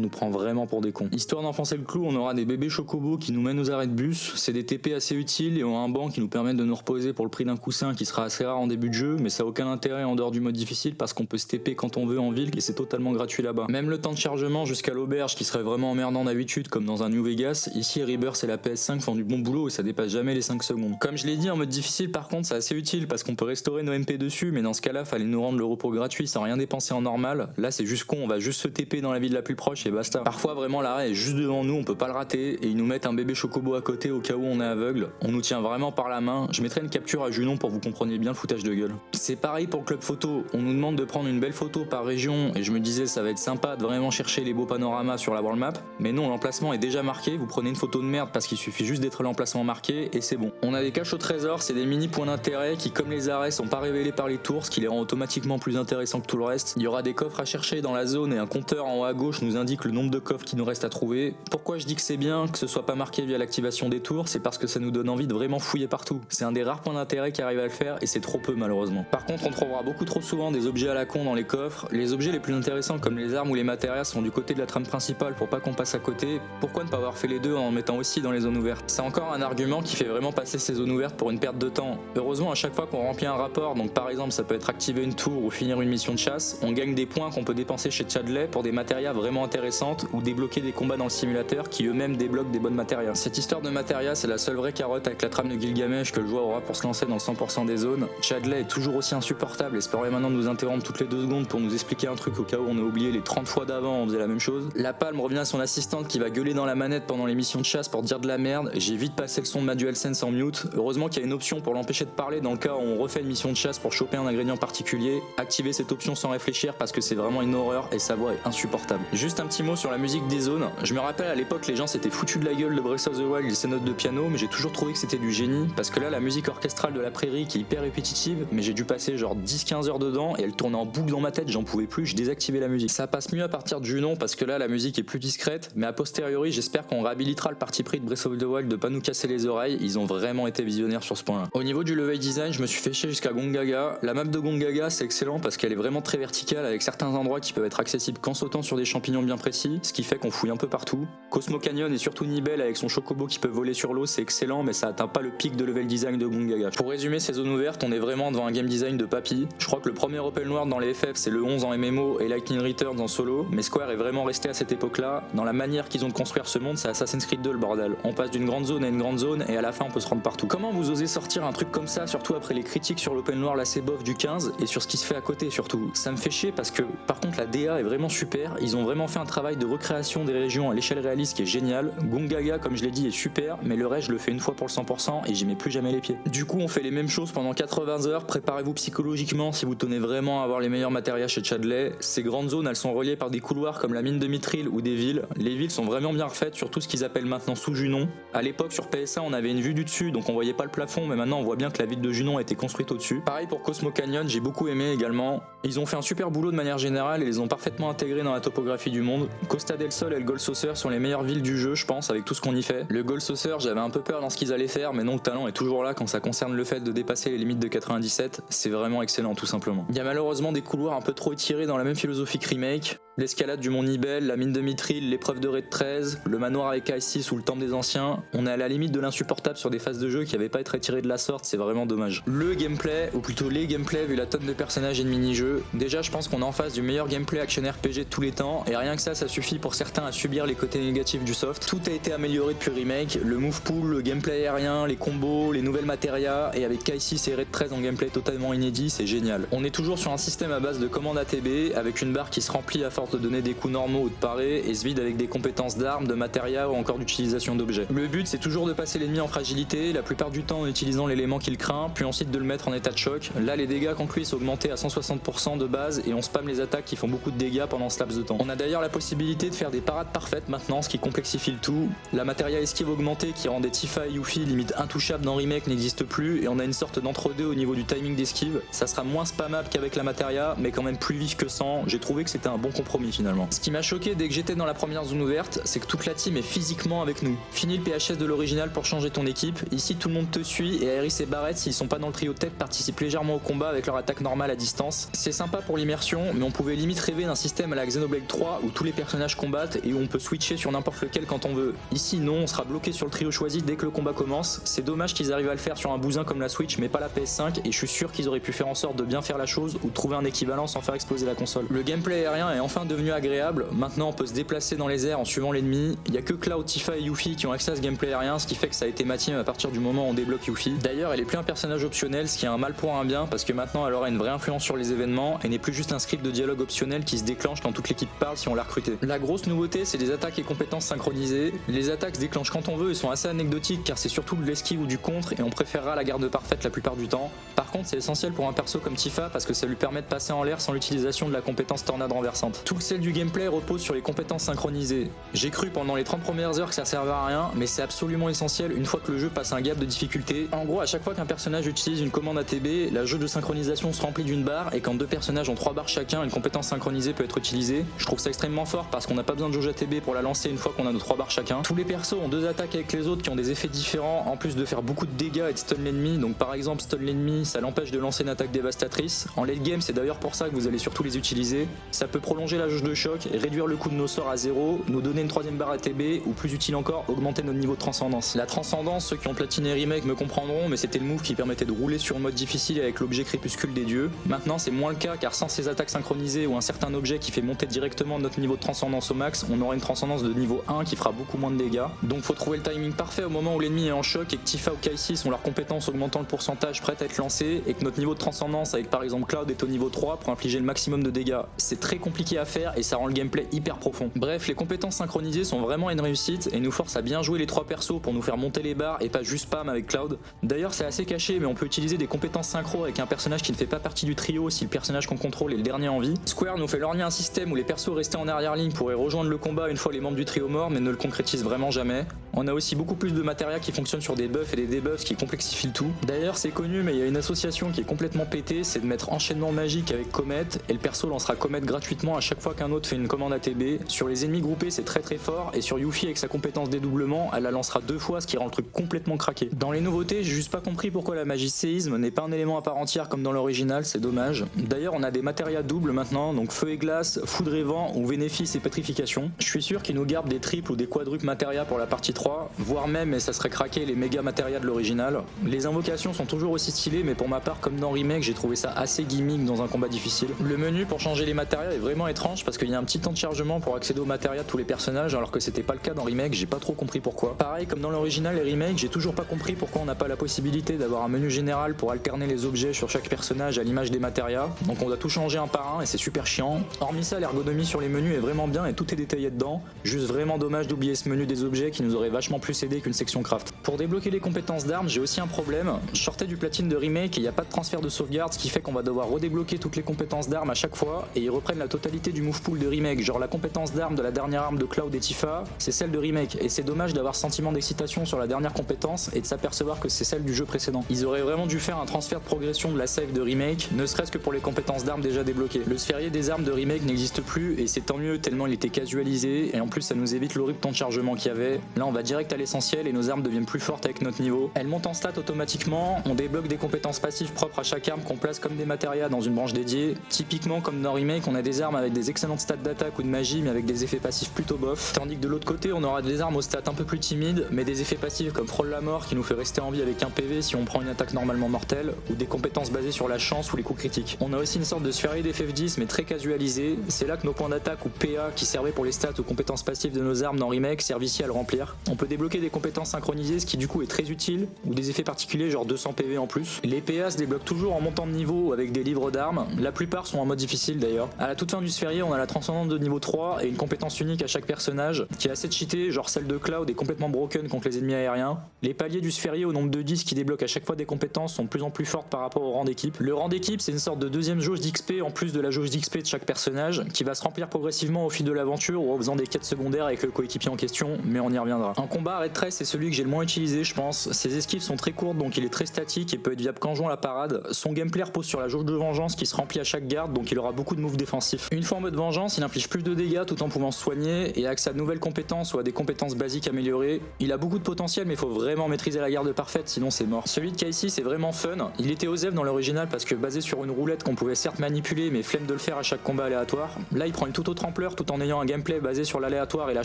nous prend vraiment pour des cons. Histoire d'enfoncer le clou, on aura des bébés chocobos qui nous mènent aux arrêts de bus, c'est des TP assez utiles et ont un banc qui nous permettent de nous reposer pour le prix d'un coussin qui sera assez rare en début de jeu mais ça a aucun intérêt en dehors du mode difficile parce qu'on peut se TP quand on veut en ville et c'est totalement gratuit là-bas. Même le temps de chargement jusqu'à l'auberge qui serait vraiment emmerdant emmerdant d'habitude comme dans un New Vegas, ici Rebirth et la PS5 font du bon boulot et ça dépasse jamais les 5 secondes. Comme je l'ai dit, en mode difficile par contre c'est assez utile parce qu'on peut restaurer nos MP dessus, mais dans ce cas-là fallait nous rendre le repos gratuit sans rien dépenser en normal. Là c'est juste con, on va juste se TP dans la ville la plus proche et basta. Parfois vraiment l'arrêt est juste devant nous, on peut pas le rater et ils nous mettent un bébé chocobo à côté au cas où on est aveugle. On nous tient vraiment par la main, je mettrai une capture à Junon pour que vous compreniez bien le foutage de gueule. C'est pareil pour le club photo, on nous demande de prendre une belle photo par région et je me disais ça va être sympa de vraiment chercher les beaux panoramas sur la world map, mais non, l'emplacement est déjà marqué, vous prenez une photo de merde parce qu'il suffit juste d'être l'emplacement marqué et c'est bon. On a des caches au trésor, c'est des mini points d'intérêt qui comme les arrêts sont pas révélés par les tours, ce qui les rend automatiquement plus intéressants que tout le reste. Il y aura des coffres à chercher dans la zone et un compteur en haut à gauche nous indique le nombre de coffres qui nous reste à trouver. Pourquoi je dis que c'est bien que ce soit pas marqué via l'activation des tours, c'est parce que ça nous donne envie de vraiment fouiller partout. C'est un des rares points d'intérêt qui arrive à le faire et c'est trop peu malheureusement. Par contre on trouvera beaucoup trop souvent des objets à la con dans les coffres. Les objets les plus intéressants comme les armes ou les matérias sont du côté de la trame principale pour pas qu'on passe à côté. Pourquoi ne pas avoir fait les deux en mettant aussi dans les zones ouvertes? C'est encore un argument qui fait vraiment passer ces zones ouvertes pour une perte de temps. Heureusement à chaque fois qu'on remplit un rapport, donc par exemple ça peut être activer une tour ou finir une mission de chasse, on gagne des points qu'on peut dépenser chez Chadley pour des matérias vraiment intéressantes ou débloquer des combats dans le simulateur qui eux-mêmes débloquent des bonnes matérias. Cette histoire de matérias c'est la seule vraie carotte avec la trame de Gilgamesh que le joueur aura pour se lancer dans le 100% des zones. Chadley est toujours aussi insupportable et se permet maintenant de nous interrompre toutes les 2 secondes pour nous expliquer un truc au cas où on a oublié les 30 fois d'avant on faisait la même chose. La palme revient à son assistante qui va gueuler dans la manette pendant les missions de chasse pour dire de la merde. J'ai vite passé le son de ma DualSense en mute. Heureusement qu'il y a une option pour l'empêcher de parler dans le cas où on refait une mission de chasse pour choper un ingrédient particulier. Activez cette option sans réfléchir parce que c'est vraiment une horreur et sa voix est insupportable. Juste un petit mot sur la musique des zones. Je me rappelle à l'époque les gens s'étaient foutus de la gueule de Breath of the Wild et ses notes de piano, mais j'ai toujours trouvé que c'était du génie parce que là la musique orchestrale de la prairie qui est hyper répétitive, mais j'ai dû passer genre 10-15 heures dedans et elle tournait en boucle dans ma tête, j'en pouvais plus, je désactivais la musique. Ça passe mieux à partir de Junon parce que là la musique est plus discrète, mais a posteriori j'espère qu'on réhabilitera le parti pris de Breath of the Wild de pas nous casser les oreilles, ils ont vraiment été visionnaires sur ce point là. Au niveau du level design je me suis fait chier jusqu'à Gongaga. La map de Gongaga c'est excellent parce qu'elle est vraiment très verticale avec certains endroits qui peuvent être accessibles qu'en sautant sur des champignons bien précis, ce qui fait qu'on fouille un peu partout. Cosmo Canyon et surtout Nibel avec son chocobo qui peut voler sur l'eau c'est excellent, mais ça atteint pas le pic de level design de Gongaga. Pour résumer ces zones ouvertes, on est vraiment devant un game design de papy. Je crois que le premier open world dans les FF c'est le 11 en MMO et Lightning Returns en solo, mais Square est vraiment resté à cette époque là. Dans la manière qu'ils ont de construire ce monde, c'est Assassin's Creed 2 le bordel. On passe d'une grande zone à une grande zone et à la fin on peut se rendre partout. Comment vous osez sortir un truc comme ça, surtout après les critiques sur l'open world assez bof du 15 et sur ce qui se fait à côté surtout? Ça me fait chier parce que par contre la DA est vraiment super, ils ont vraiment fait un travail de recréation des régions à l'échelle réaliste qui est génial. Gongaga comme je l'ai dit est super, mais le reste je le fais une fois pour le 100% et j'y mets plus jamais les pieds. Du coup on fait les mêmes choses pendant 80 heures, préparez-vous psychologiquement si vous tenez vraiment à avoir les meilleurs matériels chez Chadley. Ces grandes zones elles sont reliées par des couloirs comme la mine de Mithril ou des villes. Les villes sont vraiment bien refaites, surtout ce qu'ils appellent maintenant sous Junon. À l'époque sur PSA on avait une vue du dessus donc on voyait pas le plafond, mais maintenant on voit bien que la ville de Junon a été construite au-dessus. Pareil pour Cosmo Canyon, j'ai beaucoup aimé également. Ils ont fait un super boulot de manière générale et les ont parfaitement intégrés dans la topographie du monde. Costa del Sol et le Gold Saucer sont les meilleures villes du jeu je pense avec tout ce qu'on y fait. Le Gold Saucer j'avais un peu peur dans ce qu'ils allaient faire, mais non, le talent est toujours là quand ça concerne le fait de dépasser les limites de 97, c'est vraiment excellent tout simplement. Il y a malheureusement des couloirs un peu trop étirés dans la même philosophie que Remake. L'escalade du mont Nibel, la mine de Mithril, l'épreuve de Raid 13, le manoir avec Isis ou le temple des anciens, on est à la limite de l'insupportable sur des phases de jeu qui n'avaient pas été étirées de la sorte, c'est vraiment dommage. Le gameplay, ou plutôt les gameplays vu la tonne de personnages et de mini-jeux, déjà je pense qu'on est en face du meilleur gameplay action RPG de tous les temps, et rien que ça suffit pour certains à subir les côtés négatifs du soft. Tout a été amélioré depuis Remake, le move pool, le gameplay aérien, les combos, les nouvelles matérias, et avec K6 et Raid 13 en gameplay totalement inédit, c'est génial. On est toujours sur un système à base de commandes ATB, avec une barre qui se remplit à force de donner des coups normaux ou de parer, et se vide avec des compétences d'armes, de matérias ou encore d'utilisation d'objets. Le but c'est toujours de passer l'ennemi en fragilité, la plupart du temps en utilisant l'élément qu'il craint, puis ensuite de le mettre en état de choc. Là les dégâts contre lui sont augmentés à 160% de base, et on spam les attaques qui font beaucoup de dégâts pendant ce laps de temps. On a d'ailleurs la possibilité de faire des parades parfaites maintenant, ce qui complexifie le tout. La matériel esquive augmentée qui rend des Tifa et Yuffie limite intouchables dans Remake n'existe plus, et on a une sorte d'entre-deux au niveau du timing d'esquive. Ça sera moins spammable qu'avec la materia, mais quand même plus vif que sans. J'ai trouvé que c'était un bon compromis finalement. Ce qui m'a choqué dès que j'étais dans la première zone ouverte, c'est que toute la team est physiquement avec nous. Fini le PHS de l'original pour changer ton équipe, ici tout le monde te suit, et Aeris et Barrett s'ils sont pas dans le trio tête participent légèrement au combat avec leur attaque normale à distance. c'est sympa pour l'immersion, mais on pouvait limite rêver d'un système à la Xenoblade 3 où tous les personnages combattent et où on peut switcher sur n'importe lequel quand on veut. Ici non, on sera bloqué sur le trio choisi dès que le combat commence. C'est dommage qu'ils arrivent à le faire sur un bousin comme la Switch mais pas la PS5, et je suis sûr qu'ils auraient pu faire en sorte de bien faire la chose ou de trouver un équivalent sans faire exploser la console. Le gameplay aérien est enfin devenu agréable, maintenant on peut se déplacer dans les airs en suivant l'ennemi. Il y a que Cloud, Tifa et Yuffie qui ont accès à ce gameplay aérien, ce qui fait que ça a été matin à partir du moment où on débloque Yuffie. D'ailleurs elle est plus un personnage optionnel, ce qui est un mal pour un bien parce que maintenant elle aura une vraie influence sur les événements et n'est plus juste un script de dialogue optionnel qui se déclenche quand toute l'équipe parle si on l'a recruté. La grosse nouveauté c'est les attaques et compétences synchronisées. Les attaques se déclenchent quand on veut et sont assez anecdotiques car c'est surtout de l'esquive ou du contre et on préférera la garde parfaite la plupart du temps. Par contre c'est essentiel pour un perso comme Tifa parce que ça lui permet de passer en l'air sans l'utilisation de la compétence tornade renversante. Tout le sel du gameplay repose sur les compétences synchronisées. J'ai cru pendant les 30 premières heures que ça servait à rien, mais c'est absolument essentiel une fois que le jeu passe un gap de difficulté. En gros, à chaque fois qu'un personnage utilise une commande ATB, la jeu de synchronisation se remplit d'une barre et quand deux personnages ont 3 barres chacun, une compétence synchronisée peut être utilisée. Je trouve ça extrêmement fort parce qu'on n'a pas besoin de jauge ATB pour la lancer une fois qu'on a nos 3 barres chacun. Tous les persos ont 2 attaques avec les autres qui ont des effets différents en plus de faire beaucoup de dégâts et de stun l'ennemi. Donc par exemple stun l'ennemi, ça l'empêche de lancer une attaque dévastatrice. En late game, c'est d'ailleurs pour ça que vous allez surtout les utiliser. Ça peut prolonger la jauge de choc, réduire le coût de nos sorts à 0, nous donner une 3ème barre ATB ou plus utile encore, augmenter notre niveau de transcendance. La transcendance, ceux qui ont platiné Remake me comprendront, mais c'était le move qui permettait de rouler sur le mode difficile avec l'objet crépuscule des dieux. Maintenant c'est moins le cas car sans ces attaques synchronisées ou un certain objet qui fait monter directement notre niveau de transcendance au max, on aura une transcendance de niveau 1 qui fera beaucoup moins de dégâts. Donc faut trouver le timing parfait au moment où l'ennemi est en choc et que Tifa ou Kai'Si ont leurs compétences augmentant le pourcentage prêtes à être lancées et que notre niveau de transcendance avec par exemple Cloud est au niveau 3 pour infliger le maximum de dégâts. C'est très compliqué à faire et ça rend le gameplay hyper profond. Bref, les compétences synchronisées sont vraiment une réussite et nous forcent à bien jouer les 3 persos pour nous faire monter les barres et pas juste spam avec Cloud. D'ailleurs c'est assez caché mais on peut utiliser des compétences synchro avec un personnage qui ne fait pas partie du trio si le personnage qu'on contrôle est le dernier en vie. Square nous fait lorgner un système où les persos restés en arrière-ligne pourraient rejoindre le combat une fois les membres du trio morts mais ne le concrétise vraiment jamais. On a aussi beaucoup plus de matériel qui fonctionne sur des buffs et des debuffs, ce qui complexifie le tout. D'ailleurs c'est connu mais il y a une association qui est complètement pétée, c'est de mettre enchaînement magique avec Comet et le perso lancera Comet gratuitement à chaque fois qu'un autre fait une commande ATB. Sur les ennemis groupés c'est très fort et sur Yuffie avec sa compétence dédoublement elle la lancera 2 fois, ce qui rend le truc complètement craqué. Dans les nouveautés j'ai juste pas compris pourquoi la magie séisme n'est pas un élément à part entière comme dans l'original, c'est dommage. D'ailleurs on a des matérias doubles maintenant, donc feu et glace, foudre et vent ou bénéfice et pétrification. Je suis sûr qu'ils nous gardent des triples ou des quadruples matérias pour la partie 3, voire même, et ça serait craqué, les méga matérias de l'original. Les invocations sont toujours aussi stylées mais pour ma part comme dans Remake j'ai trouvé ça assez gimmick dans un combat difficile. Le menu pour changer les matérias est vraiment étrange parce qu'il y a un petit temps de chargement pour accéder aux matérias de tous les personnages alors que c'était pas le cas dans Remake, j'ai pas trop compris pourquoi. Pareil comme dans l'original et Remake, j'ai toujours pas compris pourquoi on n'a pas la possibilité d'avoir un menu général pour alterner les objets sur chaque personnage à l'image des matérias. Donc on doit tout changer un par un et c'est super chiant. Hormis ça, l'ergonomie sur les menus est vraiment bien et tout est détaillé dedans. Juste vraiment dommage d'oublier ce menu des objets qui nous aurait vachement plus aidé qu'une section craft. Pour débloquer les compétences d'armes, j'ai aussi un problème. Je sortais du platine de Remake et il n'y a pas de transfert de sauvegarde, ce qui fait qu'on va devoir redébloquer toutes les compétences d'armes à chaque fois et ils reprennent la totalité du move pool de Remake. Genre la compétence d'armes de la dernière arme de Cloud et Tifa, c'est celle de Remake et c'est dommage d'avoir ce sentiment d'excitation sur la dernière compétence et de s'apercevoir que c'est celle du jeu précédent. Ils auraient vraiment dû faire un transfert de progression de la save de Remake, ne serait-ce que pour les compétences d'armes déjà débloquées. Le sphérié des armes de Remake n'existe plus et c'est tant mieux tellement il était casualisé et en plus ça nous évite l'horrible temps de chargement qu'il y avait. Là on va direct à l'essentiel et nos armes deviennent plus fortes avec notre niveau. Elles montent en stats automatiquement, on débloque des compétences passives propres à chaque arme qu'on place comme des matérias dans une branche dédiée. Typiquement comme dans Remake on a des armes avec des excellentes stats d'attaque ou de magie mais avec des effets passifs plutôt bof. Tandis que de l'autre côté on aura des armes aux stats un peu plus timides mais des effets passifs comme Frôle la mort qui nous fait rester en vie avec un PV si on prend une attaque normalement mortelle ou des compétences basées sur la chance ou les coups critiques. On a aussi une sorte de sphérié d'FF10 mais très casualisé. C'est là que nos points d'attaque ou PA qui servaient pour les stats ou compétences passives de nos armes dans Remake servent ici à le remplir. On peut débloquer des compétences synchronisées ce qui du coup est très utile ou des effets particuliers genre 200 PV en plus. Les PA se débloquent toujours en montant de niveau avec des livres d'armes. La plupart sont en mode difficile d'ailleurs. À la toute fin du sphérié on a la transcendance de niveau 3 et une compétence unique à chaque personnage qui est assez cheatée, genre celle de Cloud est complètement broken contre les ennemis aériens. Les paliers du sphérié au nombre de 10 qui débloquent à chaque fois des compétences sont de plus en plus fortes par rapport au rang d'équipe. Le rang d'équipe c'est une sorte de deuxième jauge d'XP en plus de la jauge d'XP de chaque personnage qui va se remplir progressivement au fil de l'aventure ou en faisant des quêtes secondaires avec le coéquipier en question, mais on y reviendra. En combat, Red Trace c'est celui que j'ai le moins utilisé je pense. Ses esquives sont très courtes donc il est très statique et peut être viable qu'en jouant la parade. Son gameplay repose sur la jauge de vengeance qui se remplit à chaque garde donc il aura beaucoup de moves défensifs. Une fois en mode vengeance, il inflige plus de dégâts tout en pouvant se soigner et a accès à de nouvelles compétences ou à des compétences basiques améliorées. Il a beaucoup de potentiel mais il faut vraiment maîtriser la garde parfaite sinon c'est mort. Celui de Kai'Si c'est vraiment fun. Il était osef dans l'original parce que basé sur une roulette qu'on pouvait certes manipuler mais flemme de le faire à chaque combat aléatoire. Là il prend une toute autre ampleur tout en ayant un gameplay basé sur l'aléatoire et la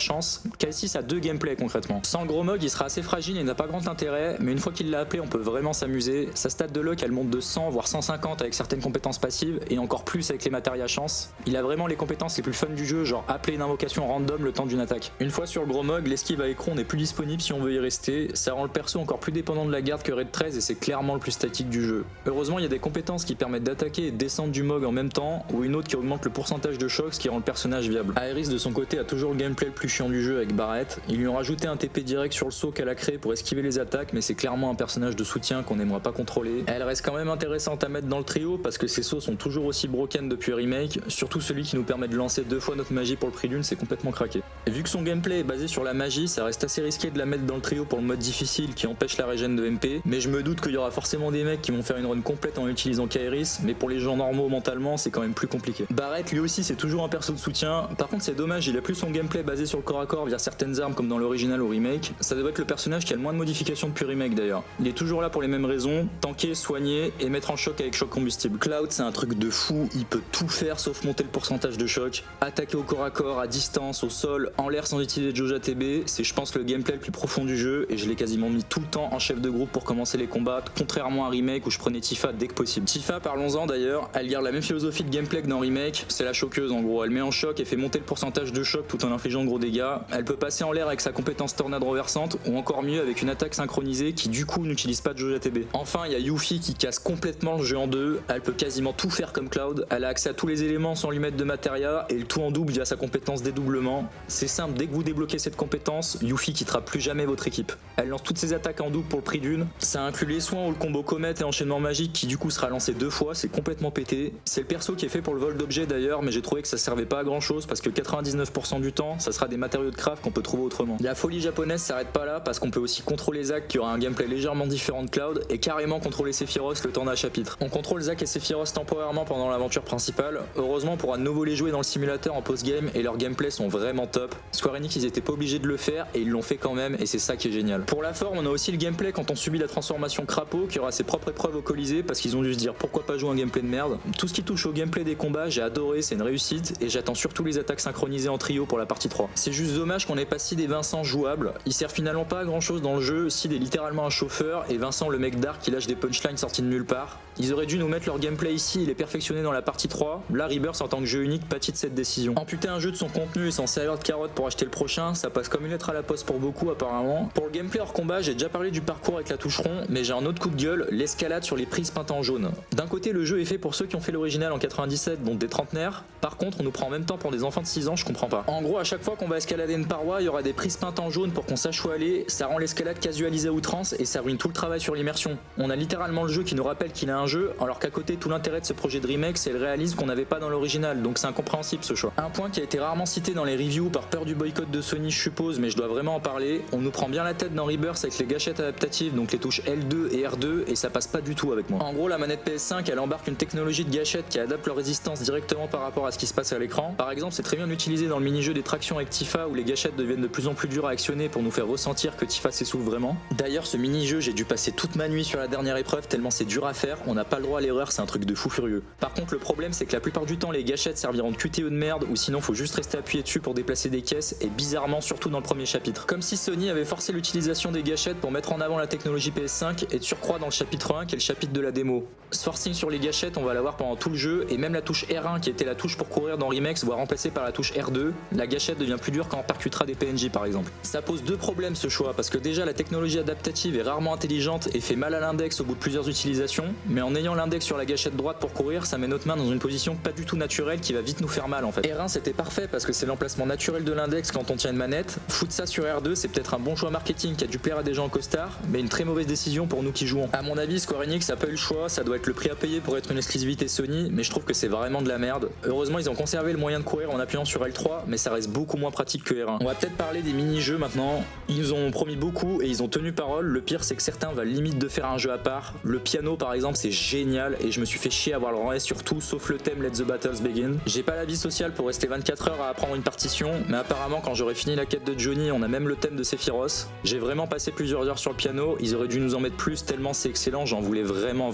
chance. Kai'Si a deux gameplays concrètement. Sans le gros mog il sera assez fragile et n'a pas grand intérêt mais une fois qu'il l'a appelé on peut vraiment s'amuser. Sa stat de luck elle monte de 100 voire 150 avec certaines compétences passives et encore plus avec les matérias chance. Il a vraiment les compétences les plus fun du jeu genre appeler une invocation random le temps d'une attaque. Une fois sur le gros mog l'esquive à écran n'est plus disponible si on veut y rester. Ça rend le perso encore plus dépendant de la garde que Red 13 et c'est clairement le plus statique du jeu. Heureusement il y a des compétences qui permettent d'attaquer et de descendre du mog en même temps ou une autre qui augmente le pourcentage de choc ce qui rend le personnage viable. Aerys de son côté a toujours le gameplay le plus chiant du jeu avec Barrett. Ils lui ont rajouté un TP direct sur le saut qu'elle a créé pour esquiver les attaques mais c'est clairement un personnage de soutien qu'on n'aimerait pas contrôler. Elle reste quand même intéressante à mettre dans le trio parce que ses sauts sont toujours aussi broken depuis remake, surtout celui qui nous permet de lancer 2 fois notre magie pour le prix d'une, c'est complètement craqué. Et vu que son gameplay est basé sur la magie, ça reste assez risqué de la mettre dans le trio pour le mode difficile qui empêche la régène de MP, mais je me doute qu'il y aura forcément des mecs qui vont faire une run complète en utilisant Kai'Rys, mais pour les gens normaux mentalement c'est quand même plus compliqué. Barrett lui aussi c'est toujours un perso de soutien, par contre c'est dommage, il a plus son gameplay basé sur le corps à corps via certaines armes comme dans l'original ou remake, ça doit être le personnage qui a le moins de modifications depuis remake d'ailleurs. Il est toujours là pour les mêmes raisons, tanker, soigner et mettre en choc avec choc combustible. Cloud c'est un truc de fou, il peut tout faire sauf monter le pourcentage de choc, attaquer au corps à corps, à distance, au sol, en l'air sans utiliser de jauge ATB, c'est je pense le gameplay le plus profond du jeu et je l'ai quasiment mis tout le temps en chef de groupe pour commencer les combats, contrairement à remake où je prenais Tifa dès que possible. Tifa parlons-en d'ailleurs, elle garde la même philosophie de gameplay que dans remake, c'est la choqueuse en gros, elle met en choc et fait monter le pourcentage de choc tout en infligeant de gros dégâts, elle peut passer en l'air avec sa compétence tornade renversante ou encore mieux avec une attaque synchronisée qui du coup n'utilise pas de jauge ATB. Enfin il y a Yuffie qui casse complètement le jeu en deux, elle peut quasiment tout faire comme Cloud, elle a accès à tous les éléments sans lui mettre de matéria et le tout en double via sa compétence dédoublement. C'est simple, dès que vous débloquez cette compétence, Yuffie quittera plus jamais votre équipe. Elle lance toutes ses attaques en double pour le prix d'une, ça inclut les soins ou le combo comète et enchaînement magique qui du coup sera lancé 2 fois, c'est complètement pété. C'est le perso qui est fait pour le vol d'objets d'ailleurs, mais j'ai trouvé que ça servait pas à grand chose parce que 99% du temps ça sera des matériaux de craft qu'on peut trouver autrement. La folie japonaise s'arrête pas là parce qu'on peut aussi contrôler Zack qui aura un gameplay légèrement différent de Cloud et carrément contrôler Sephiroth le temps d'un chapitre. On contrôle Zack et Sephiroth temporairement pendant l'aventure principale, heureusement on pourra de nouveau les jouer dans le simulateur en post-game et leurs gameplays sont vraiment top. Square Enix ils étaient pas obligés de le faire et ils l'ont fait quand même et c'est ça qui est génial. Pour la forme on a aussi le gameplay quand on subit la transformation crapaud qui aura ses propres épreuves au Colisée parce qu'ils ont dû se dire pourquoi pas jouer un gameplay de merde. Tout ce qui touche au gameplay des combats j'ai adoré, c'est une réussite et j'attends surtout les attaques synchronisées en trio pour la partie 3. C'est juste dommage qu'on ait pas si des Vincent jouables, il sert finalement pas à grand chose dans le jeu, Sid est littéralement un chauffeur et Vincent le mec dark qui lâche des punchlines sortis de nulle part. Ils auraient dû nous mettre leur gameplay ici et les perfectionner dans la partie 3, là Rebirth en tant que jeu unique pâtit de cette décision. Amputer un jeu de son contenu et s'en servir de carotte pour acheter le prochain, ça passe comme une lettre à la poste pour beaucoup apparemment. Pour le gameplay hors combat, j'ai déjà parlé du parcours avec la touche rond, mais j'ai un autre coup de gueule, l'escalade sur les prises peintes en jaune. D'un côté le jeu est fait pour ceux qui ont fait l'original en 97, donc des trentenaires, par contre on nous prend en même temps pour des enfants de 6 ans, je comprends pas. En gros à chaque fois qu'on va escalader une paroi, il y aura des prises peintes en jaune pour qu'on sache où aller, ça rend l'escalade casualisée à outrance et ça ruine tout le travail sur l'immersion. On a littéralement le jeu qui nous rappelle qu'il a un jeu, alors qu'à côté tout l'intérêt de ce projet de remake c'est le réalisme qu'on n'avait pas dans l'original, donc c'est incompréhensible ce choix. Un point qui a été rarement cité dans les reviews par peur du boycott de Sony je suppose, mais je dois vraiment en parler, on nous prend bien la tête dans Rebirth avec les gâchettes adaptatives, donc les touches L2 et R2 et ça passe pas du tout avec moi. En gros la manette PS5 elle embarque une technologie de gâchette qui adapte leur résistance directement par rapport à ce qui se passe à l'écran. Par exemple c'est très bien utilisé dans le mini-jeu des tractions avec Tifa où les gâchettes deviennent de plus en plus dures à actionner pour nous faire ressentir que Tifa s'essouffle vraiment. D'ailleurs ce mini-jeu j'ai dû passer toute ma nuit sur la dernière épreuve tellement c'est dur à faire, on n'a pas le droit à l'erreur, c'est un truc de fou furieux. Par contre le problème c'est que la plupart du temps les gâchettes serviront de QTE de merde ou sinon faut juste rester appuyé dessus pour déplacer des caisses et bizarrement surtout dans le premier chapitre. Comme si Sony avait forcé l'utilisation des gâchettes pour mettre en avant la technologie PS5 et de surcroît dans le chapitre 1 qui est le chapitre de la démo. Ce forcing sur les gâchettes on va l'avoir pendant tout le jeu et même la touche R1 qui était la touche pour courir dans Remake se voit remplacée par la touche R2, la gâchette devient plus dure quand on percutera des PNJ par exemple. Ça pose deux problèmes ce choix parce que déjà la technologie adaptative est rarement intelligente et fait mal à l'index au bout de plusieurs utilisations, mais en ayant l'index sur la gâchette droite pour courir ça met notre main dans une position pas du tout naturelle qui va vite nous faire mal en fait. R1 c'était parfait parce que c'est l'emplacement naturel de l'index quand on tient une manette, foutre ça sur R2 c'est peut-être un bon choix marketing qui a dû plaire à des gens en costard, mais une très mauvaise décision pour nous qui jouons. À mon avis Square Enix a pas eu le choix, ça doit être le prix à payer pour être une exclusivité Sony, mais je trouve que c'est vraiment de la merde. Heureusement ils ont conservé le moyen de courir en appuyant sur L3, mais ça reste beaucoup moins pratique que R1. On va peut-être parler des mini-jeux maintenant. Ils nous ont promis beaucoup et ils ont tenu parole. Le pire, c'est que certains veulent limite de faire un jeu à part. Le piano, par exemple, c'est génial et je me suis fait chier à voir le reste sur tout sauf le thème Let the Battles Begin. J'ai pas la vie sociale pour rester 24 heures à apprendre une partition, mais apparemment, quand j'aurai fini la quête de Johnny, on a même le thème de Sephiroth. J'ai vraiment passé plusieurs heures sur le piano. Ils auraient dû nous en mettre plus tellement c'est excellent. J'en voulais vraiment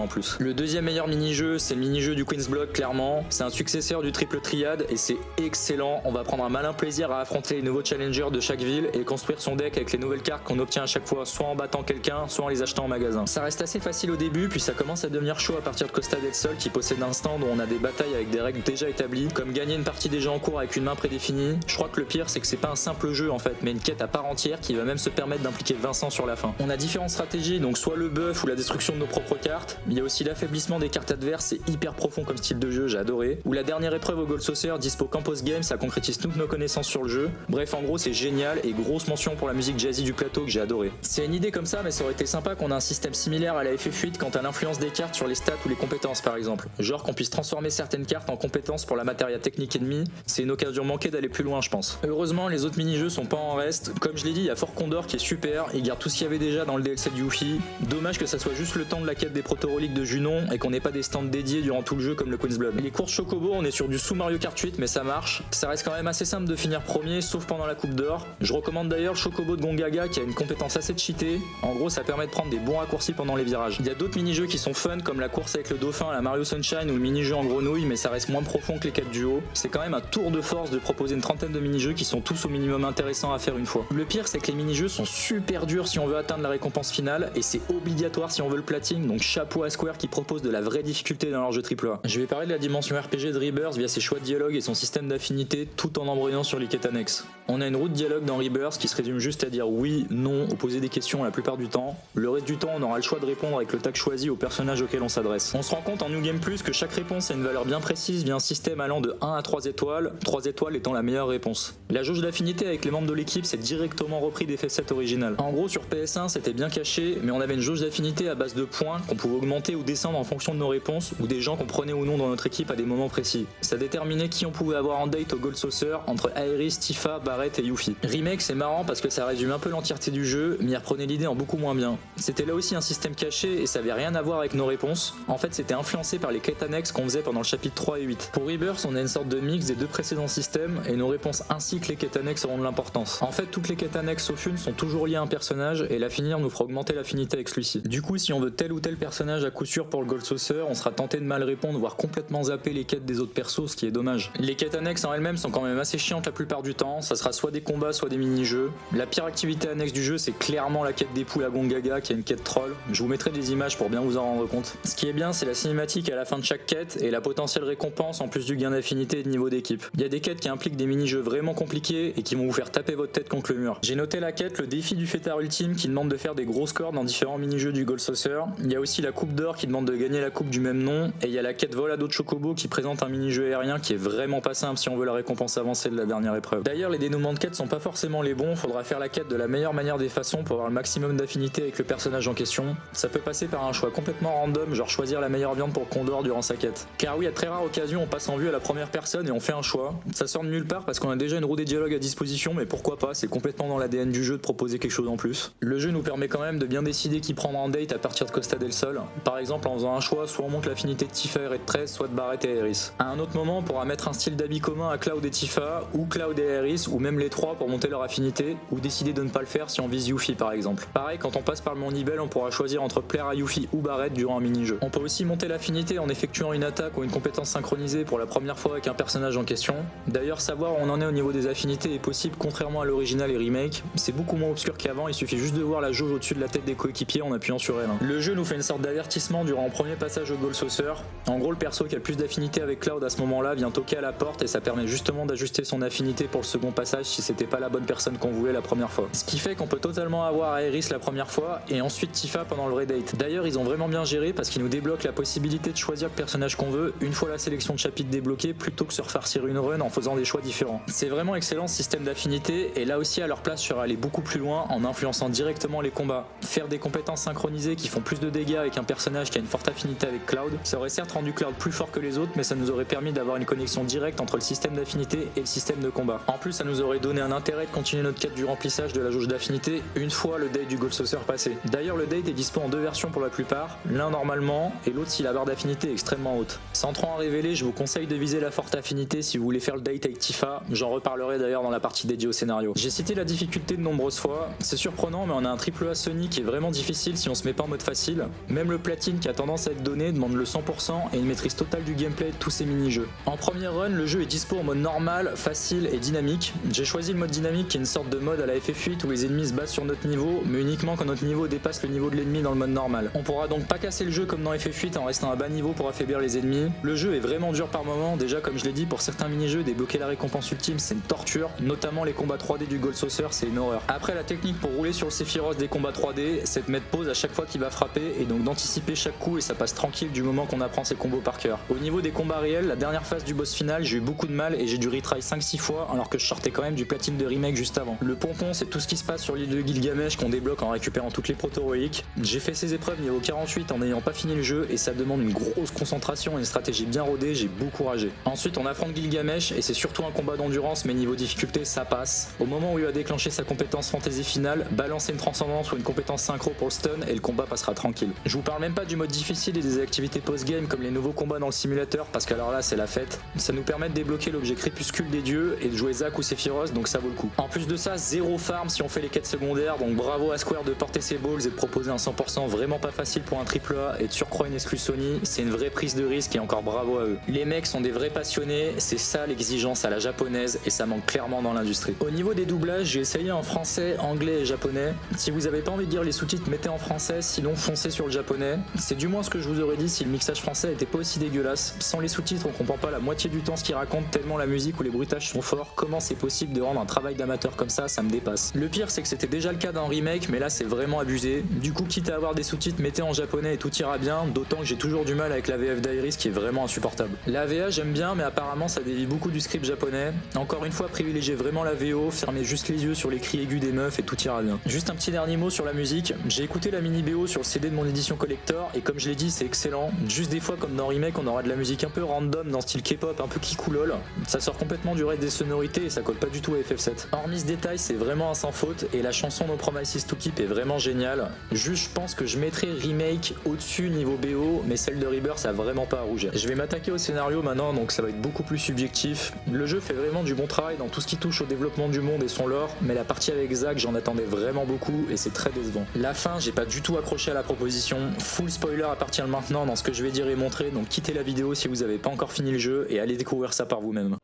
plus. Le deuxième meilleur mini-jeu, c'est le mini-jeu du Queen's Block, clairement. C'est un successeur du triple triade et c'est excellent. On va prendre un malin plaisir à affronter les nouveaux challengers de chaque ville et construire son deck avec les nouvelles cartes qu'on obtient à chaque fois, soit en battant quelqu'un, soit en les achetant en magasin. Ça reste assez facile au début, puis ça commence à devenir chaud à partir de Costa del Sol qui possède un stand où on a des batailles avec des règles déjà établies, comme gagner une partie déjà en cours avec une main prédéfinie. Je crois que le pire, c'est que c'est pas un simple jeu en fait, mais une quête à part entière qui va même se permettre d'impliquer Vincent sur la fin. On a différentes stratégies, donc soit le buff ou la destruction de nos propres cartes. Il y a aussi l'affaiblissement des cartes adverses, c'est hyper profond comme style de jeu, j'ai adoré. Ou la dernière épreuve au Gold Saucer, dispo Campos Games, ça concrétise toutes nos connaissances sur le jeu. Bref, en gros, c'est génial et grosse mention pour la musique jazzy du plateau que j'ai adoré. C'est une idée comme ça, mais ça aurait été sympa qu'on ait un système similaire à la FF8 quant à l'influence des cartes sur les stats ou les compétences par exemple. Genre qu'on puisse transformer certaines cartes en compétences pour la matéria technique ennemie, c'est une occasion manquée d'aller plus loin je pense. Heureusement, les autres mini-jeux sont pas en reste. Comme je l'ai dit, il y a Fort Condor qui est super, il garde tout ce qu'il y avait déjà dans le DLC de Yuffie. Dommage que ça soit juste le temps de la quête des proto-reliques de Junon et qu'on n'ait pas des stands dédiés durant tout le jeu comme le Queen's Blood. Les courses Chocobo, on est sur du sous Mario Kart 8 mais ça marche. Ça reste quand même assez simple de finir premier sauf pendant la coupe d'or. Je recommande d'ailleurs le Chocobo de Gongaga qui a une compétence assez cheatée. En gros, ça permet de prendre des bons raccourcis pendant les virages. Il y a d'autres mini-jeux qui sont fun comme la course avec le dauphin à la Mario Sunshine ou le mini-jeu en grenouille, mais ça reste moins profond que les quêtes du haut. C'est quand même un tour de force de proposer une trentaine de mini-jeux qui sont tous au minimum intéressants à faire une fois. Le pire, c'est que les mini-jeux sont super durs si on veut atteindre la récompense finale et c'est obligatoire si on veut le platine, donc chapeau à Square qui propose de la vraie difficulté dans leur jeu AAA. Je vais parler de la dimension RPG de Rebirth via ses choix de dialogue et son système d'affinité tout en embrayant sur les quêtes annexes. On a une route dialogue dans Rebirth qui se résume juste à dire oui, non ou poser des questions la plupart du temps. Le reste du temps, on aura le choix de répondre avec le tag choisi au personnage auquel on s'adresse. On se rend compte en New Game Plus que chaque réponse a une valeur bien précise via un système allant de 1 à 3 étoiles, 3 étoiles étant la meilleure réponse. La jauge d'affinité avec les membres de l'équipe c'est directement repris des FF7 original. En gros, sur PS1 c'était bien caché, mais on avait une jauge d'affinité à base de points qu'on pouvait augmenter ou descendre en fonction de nos réponses ou des gens qu'on prenait ou non dans notre équipe à des moments précis. Ça déterminait qui on pouvait avoir en date au Gold Saucer entre Aeris, Tifa, Barrett et Yuffie. Remake c'est marrant parce que ça résume un peu l'entièreté du jeu, mais il reprenait l'idée en beaucoup moins bien. C'était là aussi un système caché et ça avait rien à voir avec nos réponses. En fait, c'était influencé par les quêtes annexes qu'on faisait pendant le chapitre 3 et 8. Pour Rebirth, on a une sorte de mix des deux précédents systèmes et nos réponses ainsi que les quêtes annexes auront de l'importance. En fait, toutes les quêtes annexes sauf une sont toujours liées à un personnage et la finir nous fera augmenter l'affinité avec celui-ci. Du coup, si on veut tel ou tel personnage à coup sûr pour le Gold Saucer, on sera tenté de mal répondre, voire complètement zapper les quêtes des autres persos, ce qui est dommage. Les quêtes annexes en elles-mêmes sont quand même assez chiantes la plupart du temps, ça sera soit des combats, soit des mini-jeux. La pire activité annexe du jeu, c'est clairement la quête des poules à Gongaga, qui est une quête troll. Je vous mettrai des images pour bien vous en rendre compte. Ce qui est bien, c'est la cinématique à la fin de chaque quête et la potentielle récompense en plus du gain d'affinité et de niveau d'équipe. Il y a des quêtes qui impliquent des mini-jeux vraiment compliqués et qui vont vous faire taper votre tête contre le mur. J'ai noté la quête, le défi du fêtard ultime qui demande de faire des gros scores dans différents mini-jeux du Gold Saucer. Il y a aussi la coupe d'or qui demande de gagner la coupe du même nom et il y a la quête Volado de Chocobo qui présente un mini-jeu aérien qui est vraiment pas simple si on veut la récompense avancée de la dernière épreuve. D'ailleurs, les dénouements de quêtes sont pas forcément les bons, faudra faire la quête de la meilleure manière des façons pour avoir le maximum d'affinité avec le personnage en question. Ça peut passer par un choix complètement random, genre choisir la meilleure viande pour Condor durant sa quête. Car oui, à très rare occasion, on passe en vue à la première personne et on fait un choix. Ça sort de nulle part parce qu'on a déjà une roue des dialogues à disposition, mais pourquoi pas, c'est complètement dans l'ADN du jeu de proposer quelque chose en plus. Le jeu nous permet quand même de bien décider qui prendre en date à partir de Costa del Sol. Par exemple, en faisant un choix, soit on monte l'affinité de Tifa et Red 13, soit de Barrett et Aeris. À un autre moment, on pourra mettre un style d'habit commun à Cloud et Tifa, ou Cloud et Aeris, ou même les trois pour monter leur affinité, ou décider de ne pas le faire si on vise Yuffie par exemple. Pareil, quand on passe par le Mont Nibel, on pourra choisir entre plaire à Yuffie ou Barrett durant un mini-jeu. On peut aussi monter l'affinité en effectuant une attaque ou une compétence synchronisée pour la première fois avec un personnage en question. D'ailleurs, savoir où on en est au niveau des affinités est possible contrairement à l'original et remake. C'est beaucoup moins obscur qu'avant, il suffit juste de voir la jauge au-dessus de la tête des coéquipiers en appuyant sur L1. Le jeu nous fait une sorte d'avertissement durant le premier passage au Gold Saucer. En gros, le perso qui a le plus d'affinité avec Cloud à ce moment-là vient toquer à la porte et ça permet justement d'ajuster son affinité pour le second passage si c'était pas la bonne personne qu'on voulait la première fois. Ce qui fait qu'on peut totalement avoir Aeris la première fois et ensuite Tifa pendant le redate. D'ailleurs, ils ont vraiment bien géré parce qu'ils nous débloquent la possibilité de choisir le personnage qu'on veut une fois la sélection de chapitres débloquée plutôt que se refarcir une run en faisant des choix différents. C'est vraiment excellent ce système d'affinité et là aussi à leur place sur aller beaucoup plus loin en influençant directement les combats. Faire des compétences synchronisées qui font plus de dégâts avec un personnage qui a une forte affinité avec Cloud, ça aurait certes rendu Cloud plus fort que les autres mais ça nous aurait permis d'avoir une connexion directe entre le système d'affinité et le système de combat. En plus, ça nous nous aurait donné un intérêt de continuer notre quête du remplissage de la jauge d'affinité une fois le date du Gold Saucer passé. D'ailleurs le date est dispo en 2 versions pour la plupart, l'un normalement et l'autre si la barre d'affinité est extrêmement haute. Sans trop en révéler, je vous conseille de viser la forte affinité si vous voulez faire le date avec Tifa, j'en reparlerai d'ailleurs dans la partie dédiée au scénario. J'ai cité la difficulté de nombreuses fois, c'est surprenant mais on a un AAA Sony qui est vraiment difficile si on se met pas en mode facile. Même le platine qui a tendance à être donné demande le 100% et une maîtrise totale du gameplay de tous ces mini-jeux. En première run, le jeu est dispo en mode normal, facile et dynamique. J'ai choisi le mode dynamique qui est une sorte de mode à la FF8 où les ennemis se basent sur notre niveau, mais uniquement quand notre niveau dépasse le niveau de l'ennemi dans le mode normal. On pourra donc pas casser le jeu comme dans FF8 en restant à bas niveau pour affaiblir les ennemis. Le jeu est vraiment dur par moment, déjà comme je l'ai dit, pour certains mini-jeux, débloquer la récompense ultime c'est une torture, notamment les combats 3D du Gold Saucer, c'est une horreur. Après la technique pour rouler sur le Sephiroth des combats 3D, c'est de mettre pause à chaque fois qu'il va frapper et donc d'anticiper chaque coup et ça passe tranquille du moment qu'on apprend ses combos par cœur. Au niveau des combats réels, la dernière phase du boss final, j'ai eu beaucoup de mal et j'ai dû retry 5-6 fois alors que je sortais quand même du platine de remake juste avant. Le pompon c'est tout ce qui se passe sur l'île de Gilgamesh qu'on débloque en récupérant toutes les proto-héroïques. J'ai fait ces épreuves niveau 48 en n'ayant pas fini le jeu et ça demande une grosse concentration et une stratégie bien rodée, j'ai beaucoup ragé. Ensuite on affronte Gilgamesh et c'est surtout un combat d'endurance mais niveau difficulté ça passe. Au moment où il va déclencher sa compétence fantasy finale, balancer une transcendance ou une compétence synchro pour le stun et le combat passera tranquille. Je vous parle même pas du mode difficile et des activités post-game comme les nouveaux combats dans le simulateur parce qu'alors là c'est la fête. Ça nous permet de débloquer l'objet crépuscule des dieux et de jouer Zack ou Sephiroth donc ça vaut le coup. En plus de ça, zéro farm si on fait les quêtes secondaires donc bravo à Square de porter ses balls et de proposer un 100% vraiment pas facile pour un AAA et de surcroît une exclus Sony, c'est une vraie prise de risque et encore bravo à eux. Les mecs sont des vrais passionnés, c'est ça l'exigence à la japonaise et ça manque clairement dans l'industrie. Au niveau des doublages, j'ai essayé en français, anglais et japonais. Si vous avez pas envie de lire les sous-titres, mettez en français, sinon foncez sur le japonais. C'est du moins ce que je vous aurais dit si le mixage français était pas aussi dégueulasse. Sans les sous-titres, on comprend pas la moitié du temps ce qu'ils racontent tellement la musique ou les bruitages sont forts. Comment c'est possible de rendre un travail d'amateur comme ça me dépasse. Le pire c'est que c'était déjà le cas dans remake, mais là c'est vraiment abusé. Du coup, quitte à avoir des sous-titres, mettez en japonais et tout ira bien, d'autant que j'ai toujours du mal avec la VF d'Iris qui est vraiment insupportable. La VA j'aime bien, mais apparemment ça dévie beaucoup du script japonais. Encore une fois, privilégiez vraiment la VO, fermez juste les yeux sur les cris aigus des meufs et tout ira bien. Juste un petit dernier mot sur la musique. J'ai écouté la mini BO sur le CD de mon édition collector et comme je l'ai dit, c'est excellent. Juste des fois comme dans remake, on aura de la musique un peu random dans style K-pop, un peu kikoulol. Ça sort complètement du reste des sonorités et ça colle pas du tout à FF7. Hormis ce détail, c'est vraiment un sans faute et la chanson No Promises to Keep est vraiment géniale. Juste, je pense que je mettrais remake au-dessus niveau BO, mais celle de Rebirth ça a vraiment pas à rougir. Je vais m'attaquer au scénario maintenant, donc ça va être beaucoup plus subjectif. Le jeu fait vraiment du bon travail dans tout ce qui touche au développement du monde et son lore, mais la partie avec Zack, j'en attendais vraiment beaucoup et c'est très décevant. La fin, j'ai pas du tout accroché à la proposition. Full spoiler à partir de maintenant dans ce que je vais dire et montrer, donc quittez la vidéo si vous avez pas encore fini le jeu et allez découvrir ça par vous-même.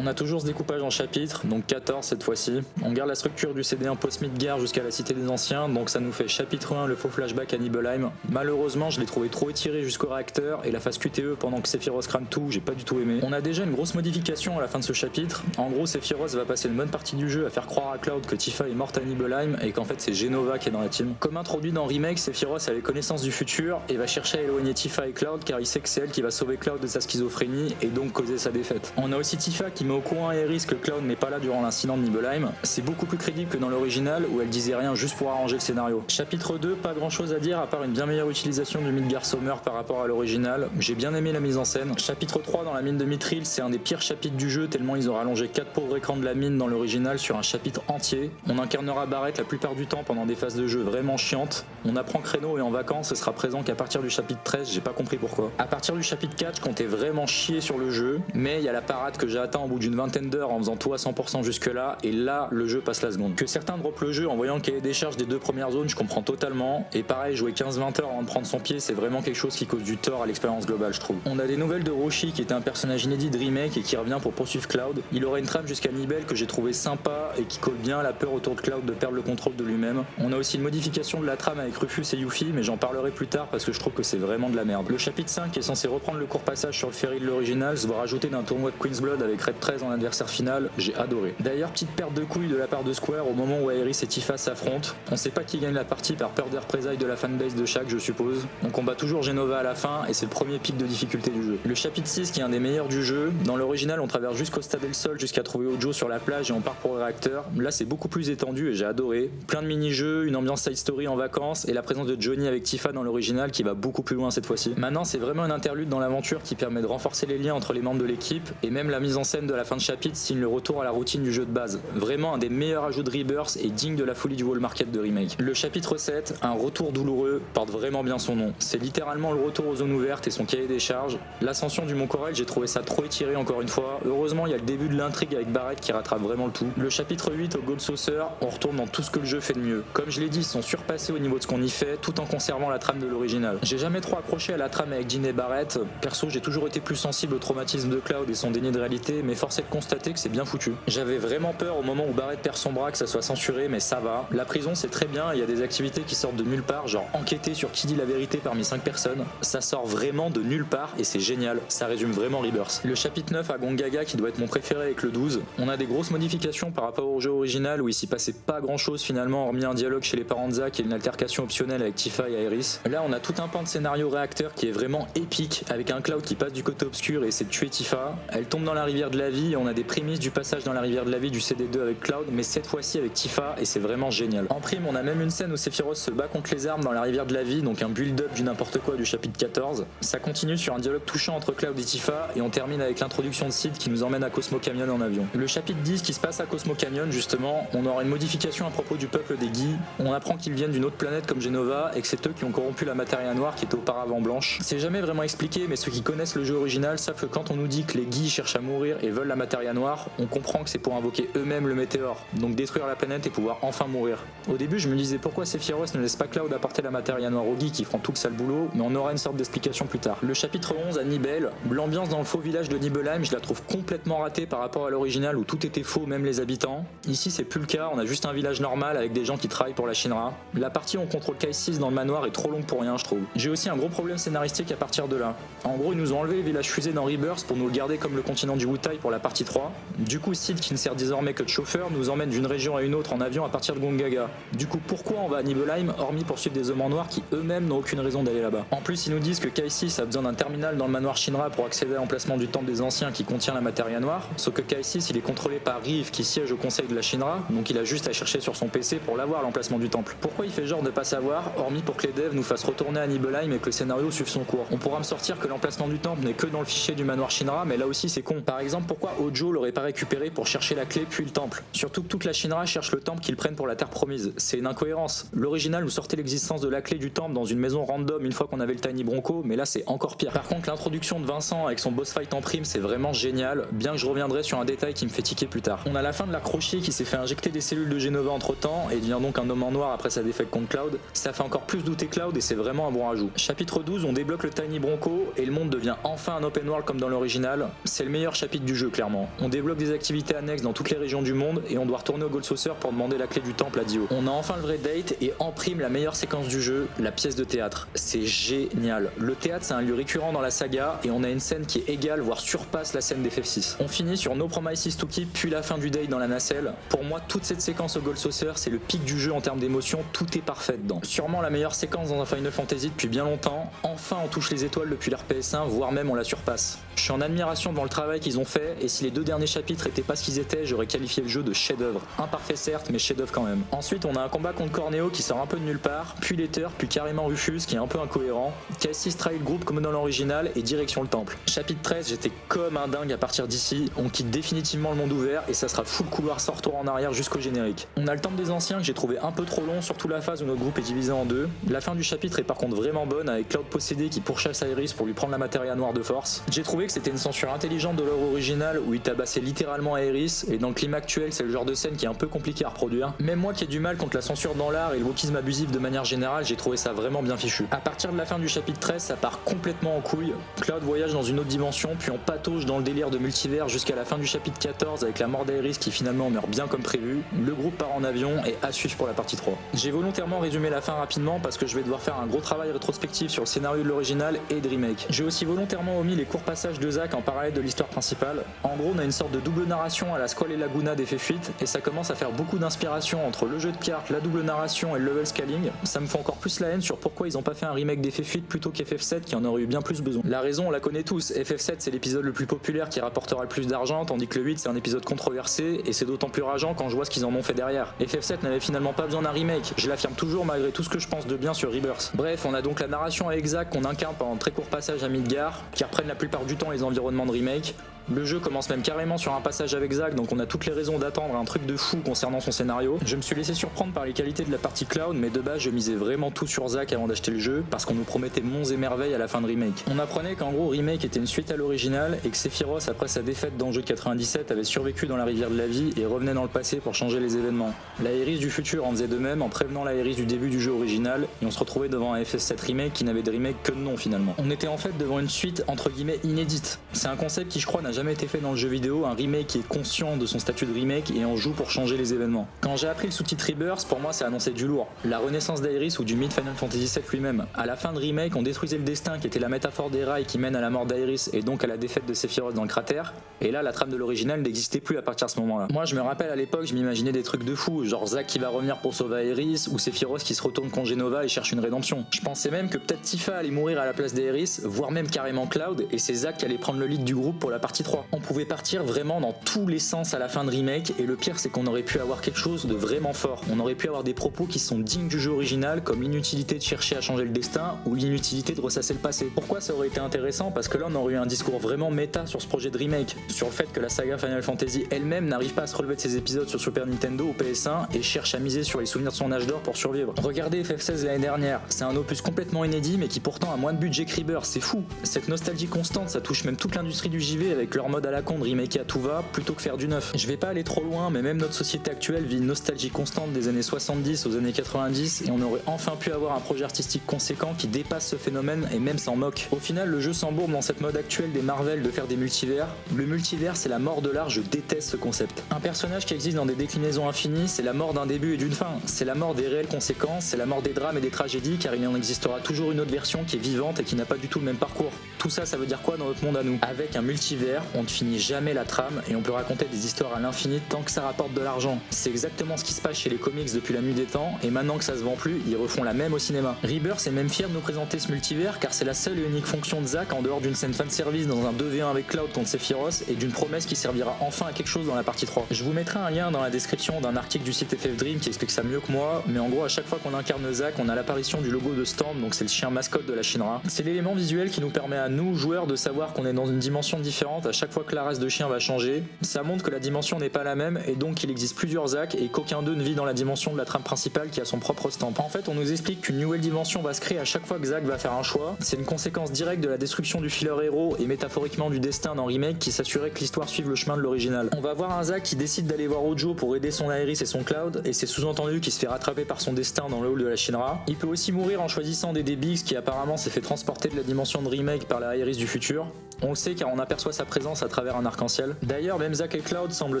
On a toujours ce découpage en chapitres, donc 14 cette fois-ci. On garde la structure du CD en post-Midgar jusqu'à la Cité des Anciens, donc ça nous fait chapitre 1, le faux flashback à Nibelheim. Malheureusement, je l'ai trouvé trop étiré jusqu'au réacteur, et la phase QTE pendant que Sephiroth crame tout, j'ai pas du tout aimé. On a déjà une grosse modification à la fin de ce chapitre. En gros, Sephiroth va passer une bonne partie du jeu à faire croire à Cloud que Tifa est morte à Nibelheim, et qu'en fait c'est Genova qui est dans la team. Comme introduit dans Remake, Sephiroth a les connaissances du futur, et va chercher à éloigner Tifa et Cloud, car il sait que c'est elle qui va sauver Cloud de sa schizophrénie, et donc causer sa défaite. On a aussi Tifa qui met au courant Aeris que Cloud n'est pas là durant l'incident de Nibelheim. C'est beaucoup plus crédible que dans l'original où elle disait rien juste pour arranger le scénario. Chapitre 2, pas grand chose à dire à part une bien meilleure utilisation du Midgar Summer par rapport à l'original. J'ai bien aimé la mise en scène. Chapitre 3 dans la mine de Mithril, c'est un des pires chapitres du jeu tellement ils ont rallongé 4 pauvres écrans de la mine dans l'original sur un chapitre entier. On incarnera Barrett la plupart du temps pendant des phases de jeu vraiment chiantes. On apprend que Reno est en vacances et sera présent qu'à partir du chapitre 13, j'ai pas compris pourquoi. À partir du chapitre 4, je comptais vraiment chier sur le jeu, mais il y a la parade que j'ai atteint au bout d'une vingtaine d'heures en faisant tout à 100% jusque là, et là le jeu passe la seconde. Que certains droppent le jeu en voyant le cahier des charges des 2 premières zones, je comprends totalement, et pareil, jouer 15-20 heures avant de prendre son pied, c'est vraiment quelque chose qui cause du tort à l'expérience globale, je trouve. On a des nouvelles de Roshi qui était un personnage inédit de remake et qui revient pour poursuivre Cloud. Il aurait une trame jusqu'à Nibel que j'ai trouvé sympa et qui colle bien à la peur autour de Cloud de perdre le contrôle de lui-même. On a aussi une modification de la trame avec Rufus et Yuffie, mais j'en parlerai plus tard parce que je trouve que c'est vraiment de la merde. Le chapitre 5 qui est censé reprendre le court passage sur le ferry de l'original se voit rajouter d'un tournoi de Queen's Blood avec Red 13 en adversaire final, j'ai adoré. D'ailleurs, petite perte de couilles de la part de Square au moment où Aerys et Tifa s'affrontent. On sait pas qui gagne la partie par peur des représailles de la fanbase de chaque, je suppose. On combat toujours Jenova à la fin et c'est le premier pic de difficulté du jeu. Le chapitre 6 qui est un des meilleurs du jeu. Dans l'original, on traverse juste Costa del Sol jusqu'à trouver Hojo sur la plage et on part pour le réacteur. Là, c'est beaucoup plus étendu et j'ai adoré. Plein de mini-jeux, une ambiance side story en vacances et la présence de Johnny avec Tifa dans l'original qui va beaucoup plus loin cette fois-ci. Maintenant, c'est vraiment un interlude dans l'aventure qui permet de renforcer les liens entre les membres de l'équipe et même la mise en scène de la fin de chapitre signe le retour à la routine du jeu de base. Vraiment un des meilleurs ajouts de Rebirth et digne de la folie du wall market de remake. Le chapitre 7, un retour douloureux, porte vraiment bien son nom. C'est littéralement le retour aux zones ouvertes et son cahier des charges. L'ascension du Mont Corel, j'ai trouvé ça trop étiré encore une fois. Heureusement, il y a le début de l'intrigue avec Barrett qui rattrape vraiment le tout. Le chapitre 8 au Gold Saucer, on retourne dans tout ce que le jeu fait de mieux. Comme je l'ai dit, ils sont surpassés au niveau de ce qu'on y fait tout en conservant la trame de l'original. J'ai jamais trop accroché à la trame avec Jean et Barrett. Perso, j'ai toujours été plus sensible au traumatisme de Cloud et son déni de réalité, mais force est de constater que c'est bien foutu. J'avais vraiment peur au moment où Barrett perd son bras que ça soit censuré, mais ça va. La prison c'est très bien, il y a des activités qui sortent de nulle part, genre enquêter sur qui dit la vérité parmi 5 personnes. Ça sort vraiment de nulle part et c'est génial, ça résume vraiment Rebirth. Le chapitre 9 à Gongaga qui doit être mon préféré avec le 12, on a des grosses modifications par rapport au jeu original où il s'y passait pas grand chose finalement hormis un dialogue chez les parents de Zack et une altercation optionnelle avec Tifa et Aerys. Là on a tout un pan de scénario réacteur qui est vraiment épique avec un Cloud qui passe du côté obscur et essaie de tuer Tifa. Elle tombe dans la rivière de la vie et on a des prémices du passage dans la rivière de la vie du CD2 avec Cloud, mais cette fois-ci avec Tifa et c'est vraiment génial. En prime on a même une scène où Sephiroth se bat contre les armes dans la rivière de la vie, donc un build-up du n'importe quoi du chapitre 14. Ça continue sur un dialogue touchant entre Cloud et Tifa et on termine avec l'introduction de Sid qui nous emmène à Cosmo Canyon en avion. Le chapitre 10 qui se passe à Cosmo Canyon justement, on aura une modification à propos du peuple des Guis. On apprend qu'ils viennent d'une autre planète comme Jenova et que c'est eux qui ont corrompu la Materia Noire qui était auparavant blanche. C'est jamais vraiment expliqué, mais ceux qui connaissent le jeu original savent que quand on nous dit que les Guis cherchent à mourir et veulent la Materia Noire, on comprend que c'est pour invoquer eux-mêmes le météore, donc détruire la planète et pouvoir enfin mourir. Au début je me disais pourquoi Sephiroth ne laisse pas Cloud apporter la Materia Noire aux Guis qui feront tout le sale boulot, mais on aura une sorte d'explication plus tard. Le chapitre 11 à Nibel, l'ambiance dans le faux village de Nibelheim je la trouve complètement ratée par rapport à l'original où tout était faux, même les habitants. Ici c'est plus le cas, on a juste un village normal avec des gens qui travaillent pour la Shinra. La partie où on contrôle Kai-6 dans le manoir est trop longue pour rien je trouve. J'ai aussi un gros problème scénaristique à partir de là. En gros ils nous ont enlevé le village fusée dans Rebirth pour nous le garder comme le continent du Wutai pour la partie 3. Du coup Sid qui ne sert désormais que de chauffeur nous emmène d'une région à une autre en avion à partir de Gongaga. Du coup pourquoi on va à Nibelheim hormis pour suivre des hommes en noir qui eux-mêmes n'ont aucune raison d'aller là-bas. En plus ils nous disent que Kai-6 a besoin d'un terminal dans le manoir Shinra pour accéder à l'emplacement du temple des anciens qui contient la Materia Noire, sauf que Kai-6 il est contrôlé par Reeve qui siège au conseil de la Shinra, donc il a juste à chercher sur son PC pour l'avoir l'emplacement du temple. Pourquoi il fait genre de pas savoir, hormis pour que les devs nous fassent retourner à Nibelheim et que le scénario suive son cours. On pourra me sortir que l'emplacement du temple n'est que dans le fichier du manoir Shinra, mais là aussi c'est con. Par exemple pourquoi Hojo l'aurait pas récupéré pour chercher la clé puis le temple. Surtout que toute la Shinra cherche le temple qu'ils prennent pour la terre promise. C'est une incohérence. L'original nous sortait l'existence de la clé du temple dans une maison random une fois qu'on avait le Tiny Bronco, mais là c'est encore pire. Par contre l'introduction de Vincent avec son boss fight en prime c'est vraiment génial, bien que je reviendrai sur un détail qui me fait tiquer plus tard. On a la fin de la Crochet qui s'est fait injecter des cellules de Jenova entre temps et devient donc un homme en noir après sa défaite contre Cloud. Ça fait encore plus douter Cloud et c'est vraiment un bon rajout. Chapitre 12, on débloque le Tiny Bronco et le monde devient enfin un open world comme dans l'original. C'est le meilleur chapitre du jeu clairement. On débloque des activités annexes dans toutes les régions du monde et on doit retourner au Gold Saucer pour demander la clé du temple à Dio. On a enfin le vrai date et en prime la meilleure séquence du jeu, la pièce de théâtre. C'est génial. Le théâtre c'est un lieu récurrent dans la saga et on a une scène qui est égale voire surpasse la scène d'FF6. On finit sur No Promises to Keep puis la fin du date dans la nacelle. Pour moi toute cette séquence au Gold Saucer c'est le pic du jeu en termes d'émotion, tout est parfait dedans. Sûrement la meilleure séquence dans un Final Fantasy depuis bien longtemps. Enfin on touche les étoiles depuis l'RPS1 voire même on la surpasse. Je suis en admiration devant le travail qu'ils ont fait et si les deux derniers chapitres étaient pas ce qu'ils étaient j'aurais qualifié le jeu de chef-d'œuvre. Imparfait certes mais chef-d'œuvre quand même. Ensuite on a un combat contre Corneo qui sort un peu de nulle part, puis Letter, puis carrément Rufus qui est un peu incohérent. Cassis trahit le groupe comme dans l'original et direction le temple. Chapitre 13 j'étais comme un dingue à partir d'ici, on quitte définitivement le monde ouvert et ça sera full couloir sans retour en arrière jusqu'au générique. On a le temple des anciens que j'ai trouvé un peu trop long, surtout la phase où notre groupe est divisé en deux. La fin du chapitre est par contre vraiment bonne avec Cloud possédé qui pourchasse Aerys pour lui prendre la Materia Noire de force. J'ai trouvé que c'était une censure intelligente de l'œuvre originale où il tabassait littéralement Aerys et dans le climat actuel c'est le genre de scène qui est un peu compliqué à reproduire. Même moi qui ai du mal contre la censure dans l'art et le wokisme abusif de manière générale, j'ai trouvé ça vraiment bien fichu. À partir de la fin du chapitre 13 ça part complètement en couille. Cloud voyage dans une autre dimension puis on patauge dans le délire de multivers jusqu'à la fin du chapitre 14 avec la mort d'Aerys qui finalement meurt bien comme prévu. Le groupe part en avion et à suivre pour la partie 3. J'ai volontairement résumé la fin rapidement parce que je vais devoir faire un gros travail rétrospectif sur le scénario de l'original et de remake. J'ai aussi volontairement omis les courts passages de Zack en parallèle de l'histoire principale. En gros, on a une sorte de double narration à la Squall et Laguna d'FF8 et ça commence à faire beaucoup d'inspiration entre le jeu de cartes, la double narration et le level scaling. Ça me fait encore plus la haine sur pourquoi ils ont pas fait un remake d'FF8 plutôt qu'FF7 qui en aurait eu bien plus besoin. La raison, on la connaît tous, FF7 c'est l'épisode le plus populaire qui rapportera le plus d'argent, tandis que le 8 c'est un épisode controversé et c'est d'autant plus rageant quand je vois ce qu'ils en ont fait derrière. FF7 n'avait finalement pas besoin d'un remake, je l'affirme toujours malgré tout ce que je pense de bien sur Rebirth. Bref, on a donc la narration avec Zack qu'on incarne pendant un très court passage à Midgar, qui reprennent la plupart du temps les environnements de remake. Le jeu commence même carrément sur un passage avec Zack, donc on a toutes les raisons d'attendre un truc de fou concernant son scénario. Je me suis laissé surprendre par les qualités de la partie Cloud, mais de base je misais vraiment tout sur Zack avant d'acheter le jeu, parce qu'on nous promettait monts et merveilles à la fin de Remake. On apprenait qu'en gros Remake était une suite à l'original, et que Sephiroth après sa défaite dans le jeu de 97 avait survécu dans la rivière de la vie et revenait dans le passé pour changer les événements. La Aeris du futur en faisait de même en prévenant la Aeris du début du jeu original, et on se retrouvait devant un FF7 Remake qui n'avait de remake que de nom finalement. On était en fait devant une suite entre guillemets inédite. C'est un concept qui je crois n'a jamais été fait dans le jeu vidéo, un remake qui est conscient de son statut de remake et en joue pour changer les événements. Quand j'ai appris le sous-titre Rebirth, pour moi ça annonçait du lourd. La renaissance d'Aeris ou du mythe Final Fantasy VII lui-même. À la fin de Remake, on détruisait le destin qui était la métaphore des rails qui mène à la mort d'Aeris et donc à la défaite de Sephiroth dans le cratère. Et là, la trame de l'original n'existait plus à partir de ce moment-là. Moi, je me rappelle à l'époque, je m'imaginais des trucs de fou, genre Zack qui va revenir pour sauver Aeris ou Sephiroth qui se retourne contre Genova et cherche une rédemption. Je pensais même que peut-être Tifa allait mourir à la place d'Aeris, voire même carrément Cloud, et c'est Zack qui allait prendre le lead du groupe pour la partie 3. On pouvait partir vraiment dans tous les sens à la fin de Remake, et le pire c'est qu'on aurait pu avoir quelque chose de vraiment fort. On aurait pu avoir des propos qui sont dignes du jeu original, comme l'inutilité de chercher à changer le destin ou l'inutilité de ressasser le passé. Pourquoi ça aurait été intéressant? Parce que là on aurait eu un discours vraiment méta sur ce projet de remake, sur le fait que la saga Final Fantasy elle-même n'arrive pas à se relever de ses épisodes sur Super Nintendo ou PS1 et cherche à miser sur les souvenirs de son âge d'or pour survivre. Regardez FF16 l'année dernière, c'est un opus complètement inédit mais qui pourtant a moins de budget que Rebirth, c'est fou. Cette nostalgie constante, ça touche même toute l'industrie du JV avec leur mode à la con de remake à tout va plutôt que faire du neuf. Je vais pas aller trop loin, mais même notre société actuelle vit une nostalgie constante des années 70 aux années 90 et on aurait enfin pu avoir un projet artistique conséquent qui dépasse ce phénomène et même s'en moque. Au final, le jeu s'embourbe dans cette mode actuelle des Marvel de faire des multivers. Le multivers, c'est la mort de l'art, je déteste ce concept. Un personnage qui existe dans des déclinaisons infinies, c'est la mort d'un début et d'une fin. C'est la mort des réelles conséquences, c'est la mort des drames et des tragédies, car il en existera toujours une autre version qui est vivante et qui n'a pas du tout le même parcours. Tout ça, ça veut dire quoi dans notre monde à nous? Avec un multivers, on ne finit jamais la trame et on peut raconter des histoires à l'infini tant que ça rapporte de l'argent. C'est exactement ce qui se passe chez les comics depuis la nuit des temps, et maintenant que ça se vend plus, ils refont la même au cinéma. Rebirth est même fier de nous présenter ce multivers car c'est la seule et unique fonction de Zack en dehors d'une scène fanservice dans un 2v1 avec Cloud contre Sephiroth et d'une promesse qui servira enfin à quelque chose dans la partie 3. Je vous mettrai un lien dans la description d'un article du site FF Dream qui explique ça mieux que moi, mais en gros à chaque fois qu'on incarne Zack, on a l'apparition du logo de Storm, donc c'est le chien mascotte de la Shinra. C'est l'élément visuel qui nous permet à nous, joueurs, de savoir qu'on est dans une dimension différente à chaque fois que la race de chien va changer. Ça montre que la dimension n'est pas la même et donc qu'il existe plusieurs Zack et qu'aucun d'eux ne vit dans la dimension de la trame principale qui a son propre stamp. En fait, on nous explique qu'une nouvelle dimension va se créer à chaque fois que Zack va faire un choix. C'est une conséquence directe de la destruction du filler héros et métaphoriquement du destin dans Remake qui s'assurait que l'histoire suive le chemin de l'original. On va voir un Zack qui décide d'aller voir Hojo pour aider son Aeris et son Cloud, et c'est sous-entendu qu'il se fait rattraper par son destin dans le hall de la Shinra. Il peut aussi mourir en choisissant d'aider Biggs qui apparemment s'est fait transporter de la dimension de Remake par la Aeris du futur. On le sait car on aperçoit sa présence à travers un arc-en-ciel. D'ailleurs, même Zack et Cloud semblent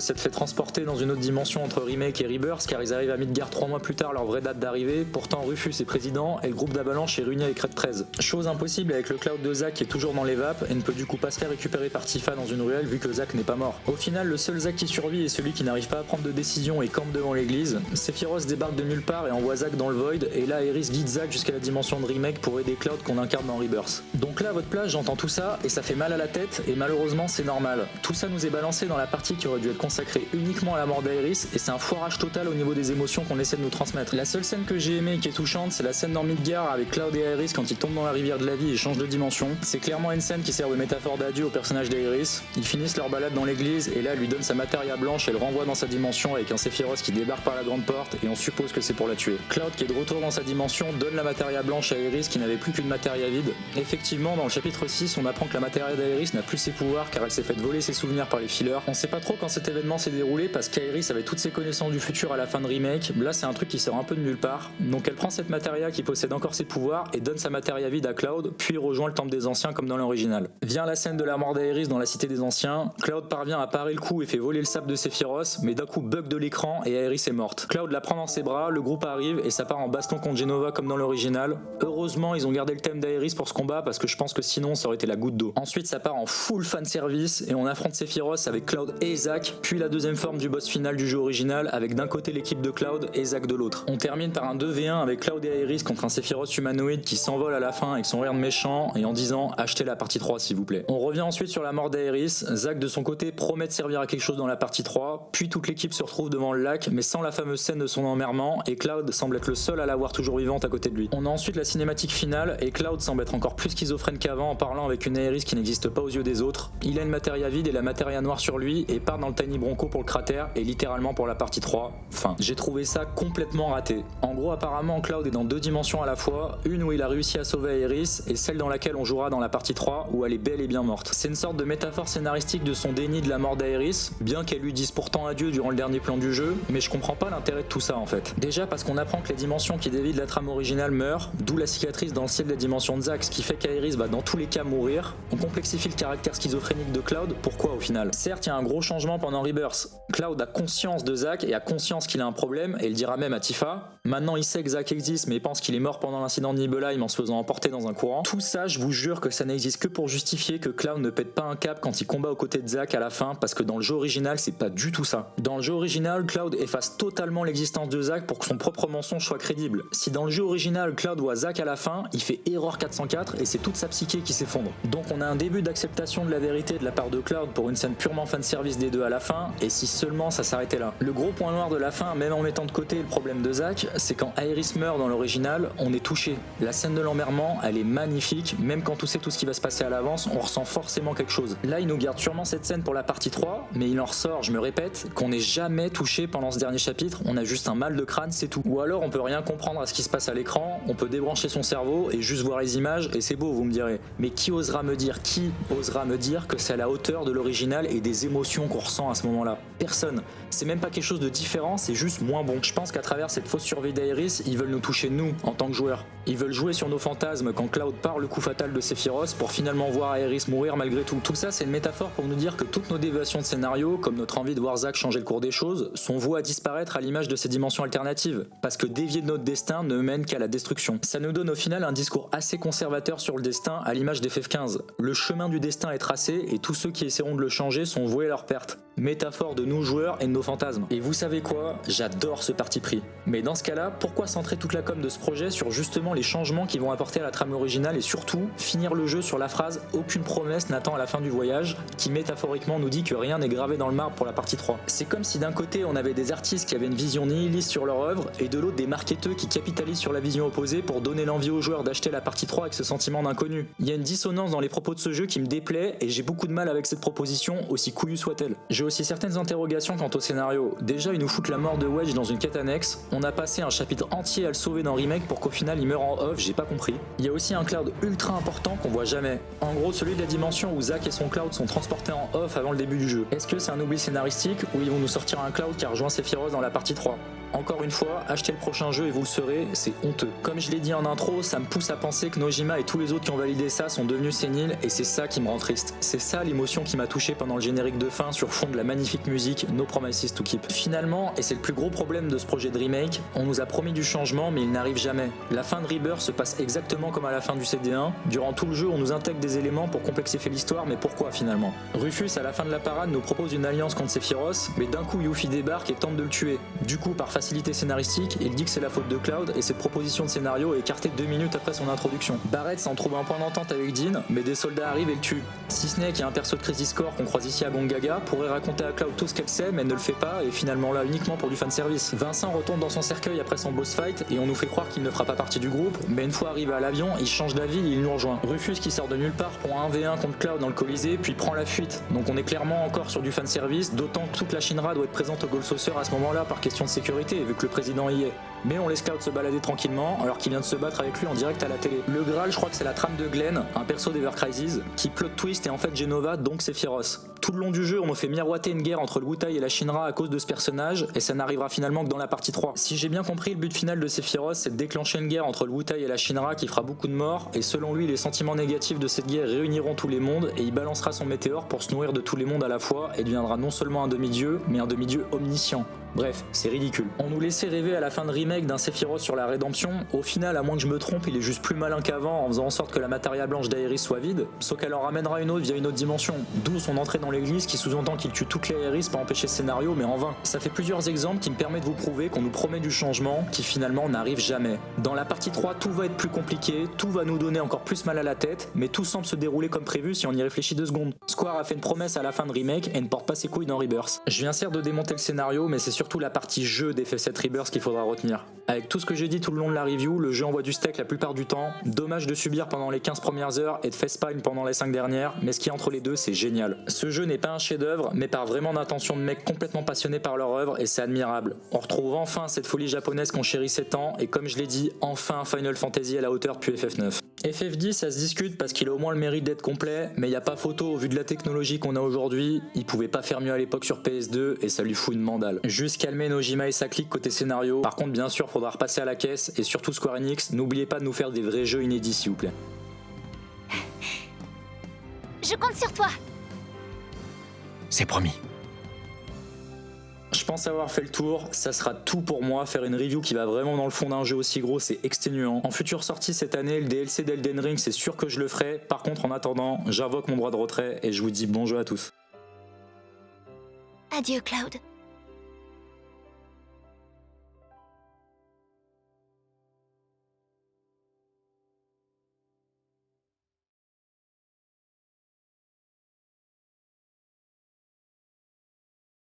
s'être fait transporter dans une autre dimension entre Remake et Rebirth car ils arrivent à Midgar 3 mois plus tard leur vraie date d'arrivée. Pourtant Rufus est président et le groupe d'Avalanche est réuni avec Red 13. Chose impossible avec le Cloud de Zack qui est toujours dans les vapes et ne peut du coup pas se faire récupérer par Tifa dans une ruelle vu que Zack n'est pas mort. Au final, le seul Zack qui survit est celui qui n'arrive pas à prendre de décision et campe devant l'église. Sephiroth débarque de nulle part et envoie Zack dans le Void, et là Aeris guide Zack jusqu'à la dimension de Remake pour aider Cloud qu'on incarne dans Rebirth. Donc là à votre place, j'entends tout ça et ça fait mal à la tête, et malheureusement c'est normal. Tout ça nous est balancé dans la partie qui aurait dû être consacrée uniquement à la mort d'Aeris, et c'est un foirage total au niveau des émotions qu'on essaie de nous transmettre. La seule scène que j'ai aimée et qui est touchante, c'est la scène dans Midgar avec Cloud et Aeris quand ils tombent dans la rivière de la vie et changent de dimension. C'est clairement une scène qui sert de métaphore d'adieu au personnage d'Aeris. Ils finissent leur balade dans l'église et là elle lui donne sa matéria blanche et le renvoie dans sa dimension avec un Sephiroth qui débarque par la grande porte, et on suppose que c'est pour la tuer. Cloud qui est de retour dans sa dimension donne la matéria blanche à Aeris qui n'avait plus qu'une matéria vide. Effectivement, dans le chapitre 6, on apprend que la matéria d'Aeris n'a plus ses pouvoirs car elle s'est fait voler ses souvenirs par les fillers. On sait pas trop quand cet événement s'est déroulé parce qu'Aeris avait toutes ses connaissances du futur à la fin de Remake. Là c'est un truc qui sort un peu de nulle part. Donc elle prend cette matéria qui possède encore ses pouvoirs et donne sa matéria vide à Cloud, puis rejoint le temple des anciens comme dans l'original. Vient la scène de la mort d'Aeris dans la cité des anciens. Cloud parvient à parer le coup et fait voler le sable de Sephiroth, mais d'un coup bug de l'écran et Aeris est morte. Cloud la prend dans ses bras, le groupe arrive et ça part en baston contre Genova comme dans l'original. Heureusement Heureusement, ils ont gardé le thème d'Aerys pour ce combat parce que je pense que sinon ça aurait été la goutte d'eau. Ensuite, ça part en full fanservice et on affronte Sephiroth avec Cloud et Zack, puis la deuxième forme du boss final du jeu original avec d'un côté l'équipe de Cloud et Zack de l'autre. On termine par un 2v1 avec Cloud et Aerys contre un Sephiroth humanoïde qui s'envole à la fin avec son rire de méchant et en disant achetez la partie 3 s'il vous plaît. On revient ensuite sur la mort d'Aerys. Zack de son côté promet de servir à quelque chose dans la partie 3, puis toute l'équipe se retrouve devant le lac mais sans la fameuse scène de son emmerrement et Cloud semble être le seul à la voir toujours vivante à côté de lui. On a ensuite la cinématique finale et Cloud semble être encore plus schizophrène qu'avant en parlant avec une Aerys qui n'existe pas aux yeux des autres. Il a une matéria vide et la matéria noire sur lui et part dans le Tiny Bronco pour le cratère et littéralement pour la partie 3. Fin. J'ai trouvé ça complètement raté. En gros, apparemment Cloud est dans deux dimensions à la fois, une où il a réussi à sauver Aerys et celle dans laquelle on jouera dans la partie 3 où elle est bel et bien morte. C'est une sorte de métaphore scénaristique de son déni de la mort d'Aerys, bien qu'elle lui dise pourtant adieu durant le dernier plan du jeu, mais je comprends pas l'intérêt de tout ça en fait. Déjà parce qu'on apprend que les dimensions qui dévident la trame originale meurent, d'où la cicatrice dans le ciel de la dimension de Zack, ce qui fait qu'Aerys va dans tous les cas mourir. On complexifie le caractère schizophrénique de Cloud, pourquoi au final? Certes, il y a un gros changement pendant Rebirth. Cloud a conscience de Zack et a conscience qu'il a un problème, et il dira même à Tifa. Maintenant, il sait que Zack existe, mais il pense qu'il est mort pendant l'incident de Nibelheim en se faisant emporter dans un courant. Tout ça, je vous jure que ça n'existe que pour justifier que Cloud ne pète pas un câble quand il combat aux côtés de Zack à la fin, parce que dans le jeu original, c'est pas du tout ça. Dans le jeu original, Cloud efface totalement l'existence de Zack pour que son propre mensonge soit crédible. Si dans le jeu original, Cloud voit Zack à la fin, il fait erreur 404 et c'est toute sa psyché qui s'effondre. Donc on a un début d'acceptation de la vérité de la part de Cloud pour une scène purement fanservice des deux à la fin, et si seulement ça s'arrêtait là. Le gros point noir de la fin, même en mettant de côté le problème de Zack, c'est quand Aerys meurt dans l'original, on est touché. La scène de l'emmerrement, elle est magnifique, même quand on sait tout ce qui va se passer à l'avance, on ressent forcément quelque chose. Là, il nous garde sûrement cette scène pour la partie 3, mais il en ressort, je me répète, qu'on n'est jamais touché pendant ce dernier chapitre, on a juste un mal de crâne, c'est tout. Ou alors on peut rien comprendre à ce qui se passe à l'écran, on peut débrancher son cerveau et juste voir les images, et c'est beau, vous me direz. Mais qui osera me dire que c'est à la hauteur de l'original et des émotions qu'on ressent à ce moment-là? Personne. C'est même pas quelque chose de différent, c'est juste moins bon. Je pense qu'à travers cette fausse survie d'Aerys, ils veulent nous toucher nous, en tant que joueurs. Ils veulent jouer sur nos fantasmes quand Cloud part le coup fatal de Sephiroth pour finalement voir Aerys mourir malgré tout. Tout ça, c'est une métaphore pour nous dire que toutes nos déviations de scénario, comme notre envie de voir Zack changer le cours des choses, sont vouées à disparaître à l'image de ces dimensions alternatives. Parce que dévier de notre destin ne mène qu'à la destruction. Ça nous donne au final un discours assez conservateur sur le destin à l'image d'FF15. Le chemin du destin est tracé et tous ceux qui essaieront de le changer sont voués à leur perte. Métaphore de nous joueurs et de nos fantasmes. Et vous savez quoi? J'adore ce parti pris. Mais dans ce cas-là, pourquoi centrer toute la com de ce projet sur justement les changements qui vont apporter à la trame originale et surtout finir le jeu sur la phrase « Aucune promesse n'attend à la fin du voyage » qui métaphoriquement nous dit que rien n'est gravé dans le marbre pour la partie 3. C'est comme si d'un côté on avait des artistes qui avaient une vision nihiliste sur leur œuvre et de l'autre des marketeurs qui capitalisent sur la vision opposée pour donner l'envie aux joueurs d'acheter la partie 3 avec ce sentiment d'inconnu. Il y a une dissonance dans les propos de ce jeu qui me déplaît et j'ai beaucoup de mal avec cette proposition, aussi couillue soit-elle. J'ai aussi certaines interrogations quant au scénario. Déjà, ils nous foutent la mort de Wedge dans une quête annexe. On a passé un chapitre entier à le sauver dans Remake pour qu'au final il meure en off, j'ai pas compris. Il y a aussi un Cloud ultra important qu'on voit jamais. En gros, celui de la dimension où Zack et son Cloud sont transportés en off avant le début du jeu. Est-ce que c'est un oubli scénaristique ou ils vont nous sortir un Cloud qui a rejoint Sephiroth dans la partie 3? Encore une fois, achetez le prochain jeu et vous le saurez, c'est honteux. Comme je l'ai dit en intro, ça me pousse à penser que Nojima et tous les autres qui ont validé ça sont devenus séniles et c'est ça qui me rend triste. C'est ça l'émotion qui m'a touché pendant le générique de fin sur fond de la magnifique musique No Promises to Keep. Finalement, et c'est le plus gros problème de ce projet de remake, on nous a promis du changement mais il n'arrive jamais. La fin de Rebirth se passe exactement comme à la fin du CD1. Durant tout le jeu, on nous intègre des éléments pour complexifier l'histoire, mais pourquoi finalement? Rufus, à la fin de la parade, nous propose une alliance contre Sephiroth, mais d'un coup Yuffie débarque et tente de le tuer. Du coup, par facilité scénaristique, il dit que c'est la faute de Cloud et cette proposition de scénario est écartée 2 minutes après son introduction. Barrett s'en trouve un point d'entente avec Dean, mais des soldats arrivent et le tuent. Si Snake, un perso de Crisis Core qu'on croise ici à Gongaga, pourrait raconter à Cloud tout ce qu'elle sait, mais elle ne le fait pas et finalement là uniquement pour du fanservice. Vincent retourne dans son cercueil après son boss fight et on nous fait croire qu'il ne fera pas partie du groupe, mais une fois arrivé à l'avion, il change d'avis et il nous rejoint. Rufus qui sort de nulle part prend un 1v1 contre Cloud dans le Colisée puis prend la fuite. Donc on est clairement encore sur du fanservice, d'autant que toute la Shinra doit être présente au Gold Saucer à ce moment-là par question de sécurité vu que le président y est. Mais on laisse Cloud se balader tranquillement alors qu'il vient de se battre avec lui en direct à la télé. Le Graal, je crois que c'est la trame de Glenn, un perso d'Ever Crisis, qui plot twist et en fait Genova, donc Sephiroth. Tout le long du jeu, on nous fait miroiter une guerre entre le Wutai et la Shinra à cause de ce personnage, et ça n'arrivera finalement que dans la partie 3. Si j'ai bien compris, le but final de Sephiroth, c'est de déclencher une guerre entre le Wutai et la Shinra qui fera beaucoup de morts, et selon lui, les sentiments négatifs de cette guerre réuniront tous les mondes, et il balancera son météore pour se nourrir de tous les mondes à la fois, et deviendra non seulement un demi-dieu, mais un demi-dieu omniscient. Bref, c'est ridicule. On nous laissait rêver à la fin de remake d'un Sephiroth sur la rédemption. Au final, à moins que je me trompe, il est juste plus malin qu'avant en faisant en sorte que la matéria blanche d'Aeris soit vide, sauf qu'elle en ramènera une autre via une autre dimension. D'où son entrée dans l'église qui sous-entend qu'il tue toutes les Aeris pour empêcher ce scénario, mais en vain. Ça fait plusieurs exemples qui me permettent de vous prouver qu'on nous promet du changement qui finalement n'arrive jamais. Dans la partie 3, tout va être plus compliqué, tout va nous donner encore plus mal à la tête, mais tout semble se dérouler comme prévu si on y réfléchit 2 secondes. Square a fait une promesse à la fin de remake et ne porte pas ses couilles dans Rebirth. Je viens certes de démonter le scénario, mais c'est surtout la partie jeu d'FF7 Rebirth qu'il faudra retenir. Avec tout ce que j'ai dit tout le long de la review, le jeu envoie du steak la plupart du temps. Dommage de subir pendant les 15 premières heures et de facepalm pendant les 5 dernières, mais ce qui est entre les deux, c'est génial. Ce jeu n'est pas un chef-d'œuvre, mais part vraiment d'intention de mecs complètement passionnés par leur œuvre et c'est admirable. On retrouve enfin cette folie japonaise qu'on chérissait tant et comme je l'ai dit, enfin Final Fantasy à la hauteur puis FF9. FF10 ça se discute parce qu'il a au moins le mérite d'être complet, mais il n'y a pas photo au vu de la technologie qu'on a aujourd'hui, il pouvait pas faire mieux à l'époque sur PS2 et ça lui fout une mandale. Juste calmer Nojima et sa clique côté scénario, par contre bien sûr faudra repasser à la caisse et surtout Square Enix, n'oubliez pas de nous faire des vrais jeux inédits s'il vous plaît. Je compte sur toi. C'est promis. Je pense avoir fait le tour, ça sera tout pour moi, faire une review qui va vraiment dans le fond d'un jeu aussi gros c'est exténuant. En future sortie cette année, le DLC d'Elden Ring c'est sûr que je le ferai, par contre en attendant, j'invoque mon droit de retrait et je vous dis bon jeu à tous. Adieu, Cloud.